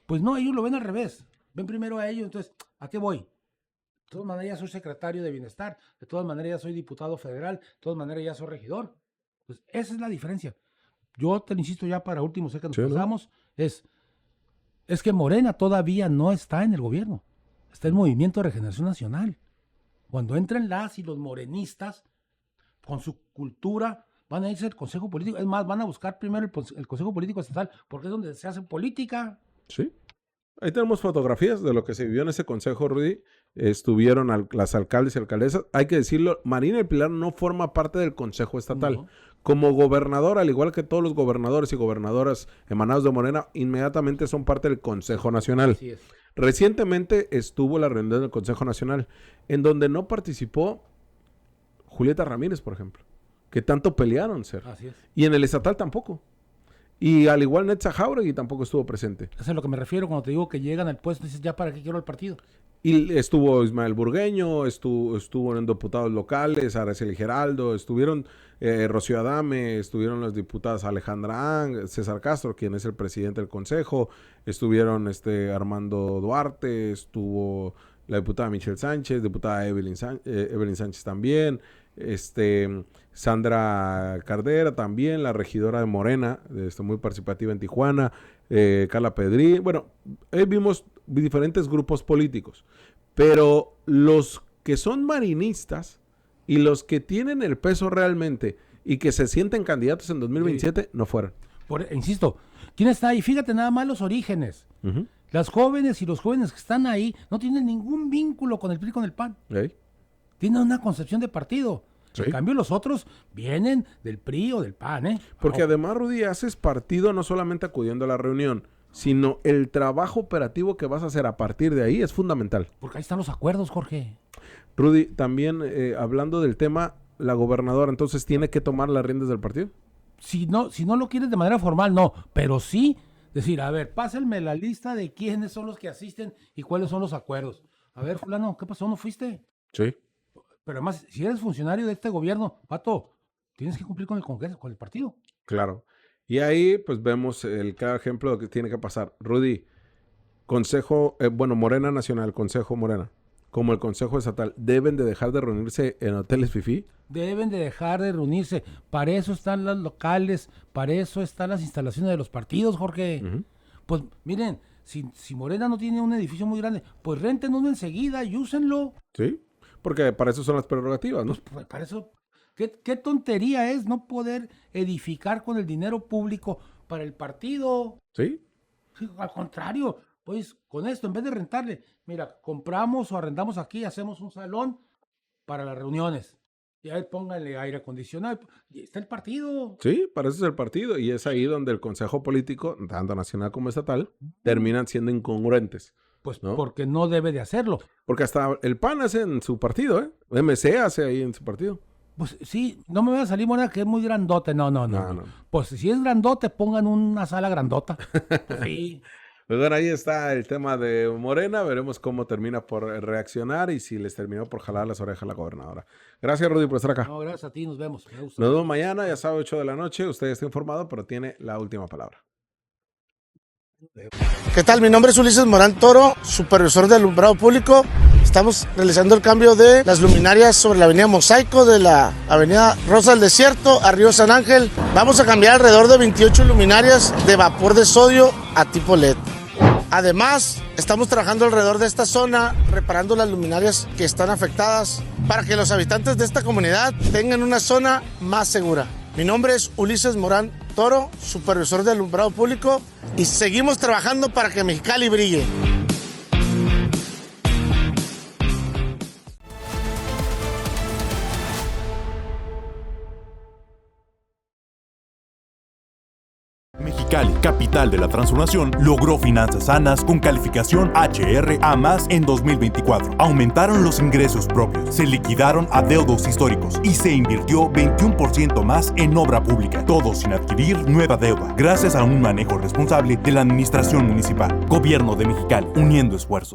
C: Pues no, ellos lo ven al revés. Ven primero a ellos, entonces, ¿a qué voy? De todas maneras ya soy secretario de Bienestar, de todas maneras ya soy diputado federal, de todas maneras ya soy regidor. Pues esa es la diferencia. Yo te lo insisto ya para último, sé que nos pasamos, es que Morena todavía no está en el gobierno. está el Movimiento de Regeneración Nacional. Cuando entren las y los morenistas, con su cultura, van a irse al Consejo Político. Es más, van a buscar primero el Consejo Político Estatal, porque es donde se hace política.
B: Sí. Ahí tenemos fotografías de lo que se vivió en ese consejo, Rudy. Estuvieron las alcaldes y alcaldesas. Hay que decirlo, Marina del Pilar no forma parte del Consejo Estatal. No. Como gobernador, al igual que todos los gobernadores y gobernadoras emanados de Morena, inmediatamente son parte del Consejo Nacional.
C: Así es.
B: Recientemente estuvo la reunión del Consejo Nacional, en donde no participó Julieta Ramírez, por ejemplo, que tanto pelearon ser.
C: Así es.
B: Y en el estatal tampoco. Y al igual Netza Jauregui tampoco estuvo presente.
C: Eso es a lo que me refiero cuando te digo que llegan al puesto y dices, ¿ya para qué quiero el partido?
B: Y estuvo Ismael Burgueño, estuvo en diputados locales, Araceli Geraldo, estuvieron Rocío Adame, estuvieron las diputadas Alejandra Ang, César Castro, quien es el presidente del consejo, estuvieron Armando Duarte, estuvo la diputada Michelle Sánchez, diputada Evelyn Sánchez también, Sandra Cardera también, la regidora de Morena, muy participativa en Tijuana, Carla Pedrí. Bueno, vimos diferentes grupos políticos, pero los que son marinistas y los que tienen el peso realmente y que se sienten candidatos en 2027 sí. No fueron.
C: Insisto, ¿quién está ahí? Fíjate nada más los orígenes. Uh-huh. Las jóvenes y los jóvenes que están ahí no tienen ningún vínculo con el PRI y con el PAN. ¿Sí? Tienen una concepción de partido. Sí. En cambio, los otros vienen del PRI o del PAN, ¿eh?
B: Porque además, Rudy, haces partido no solamente acudiendo a la reunión, sino el trabajo operativo que vas a hacer a partir de ahí es fundamental.
C: Porque ahí están los acuerdos, Jorge.
B: Rudy, también hablando del tema, la gobernadora entonces tiene que tomar las riendas del partido.
C: Si no lo quieres de manera formal, no, pero sí decir, a ver, pásenme la lista de quiénes son los que asisten y cuáles son los acuerdos. A ver, fulano, ¿qué pasó? ¿No fuiste?
B: Sí.
C: Pero además, si eres funcionario de este gobierno, pato, tienes que cumplir con el Congreso, con el partido.
B: Claro. Y ahí, pues, vemos el claro ejemplo de lo que tiene que pasar. Rudy, Morena Nacional, Consejo Morena, como el Consejo Estatal, ¿deben de dejar de reunirse en hoteles fifí?
C: Deben de dejar de reunirse. Para eso están las locales, para eso están las instalaciones de los partidos, Jorge. Uh-huh. Pues, miren, si Morena no tiene un edificio muy grande, pues renten uno enseguida y úsenlo.
B: Sí, porque para eso son las prerrogativas, ¿no?
C: Pues para eso, ¿qué tontería es no poder edificar con el dinero público para el partido?
B: Sí.
C: Sí, al contrario, pues con esto, en vez de rentarle, mira, compramos o arrendamos aquí, hacemos un salón para las reuniones. Y ahí pónganle aire acondicionado. Y está el partido.
B: Sí, para eso es el partido. Y es ahí donde el Consejo Político, tanto nacional como estatal, terminan siendo incongruentes.
C: Pues, ¿no? Porque no debe de hacerlo.
B: Porque hasta el PAN hace en su partido, ¿eh? MC hace ahí en su partido.
C: Pues sí, no me va a salir Morena que es muy grandote. No. Pues si es grandote, pongan una sala grandota. Pues sí.
B: Pues bueno, ahí está el tema de Morena. Veremos cómo termina por reaccionar y si les terminó por jalar las orejas a la gobernadora. Gracias, Rudy, por estar acá.
C: No, gracias a ti, nos vemos.
B: Nos vemos mañana, ya sabe, 8 de la noche. Usted está informado, pero tiene la última palabra.
L: ¿Qué tal? Mi nombre es Ulises Morán Toro, supervisor de alumbrado público. Estamos realizando el cambio de las luminarias sobre la avenida Mosaico, de la avenida Rosa del Desierto a Río San Ángel. Vamos a cambiar alrededor de 28 luminarias de vapor de sodio a tipo LED. Además, estamos trabajando alrededor de esta zona, reparando las luminarias que están afectadas para que los habitantes de esta comunidad tengan una zona más segura. Mi nombre es Ulises Morán Toro, supervisor de alumbrado público, y seguimos trabajando para que Mexicali brille.
M: Mexicali, capital de la transformación, logró finanzas sanas con calificación HR A+ en 2024. Aumentaron los ingresos propios, se liquidaron adeudos históricos y se invirtió 21% más en obra pública, todo sin adquirir nueva deuda, gracias a un manejo responsable de la administración municipal. Gobierno de Mexicali, uniendo esfuerzos.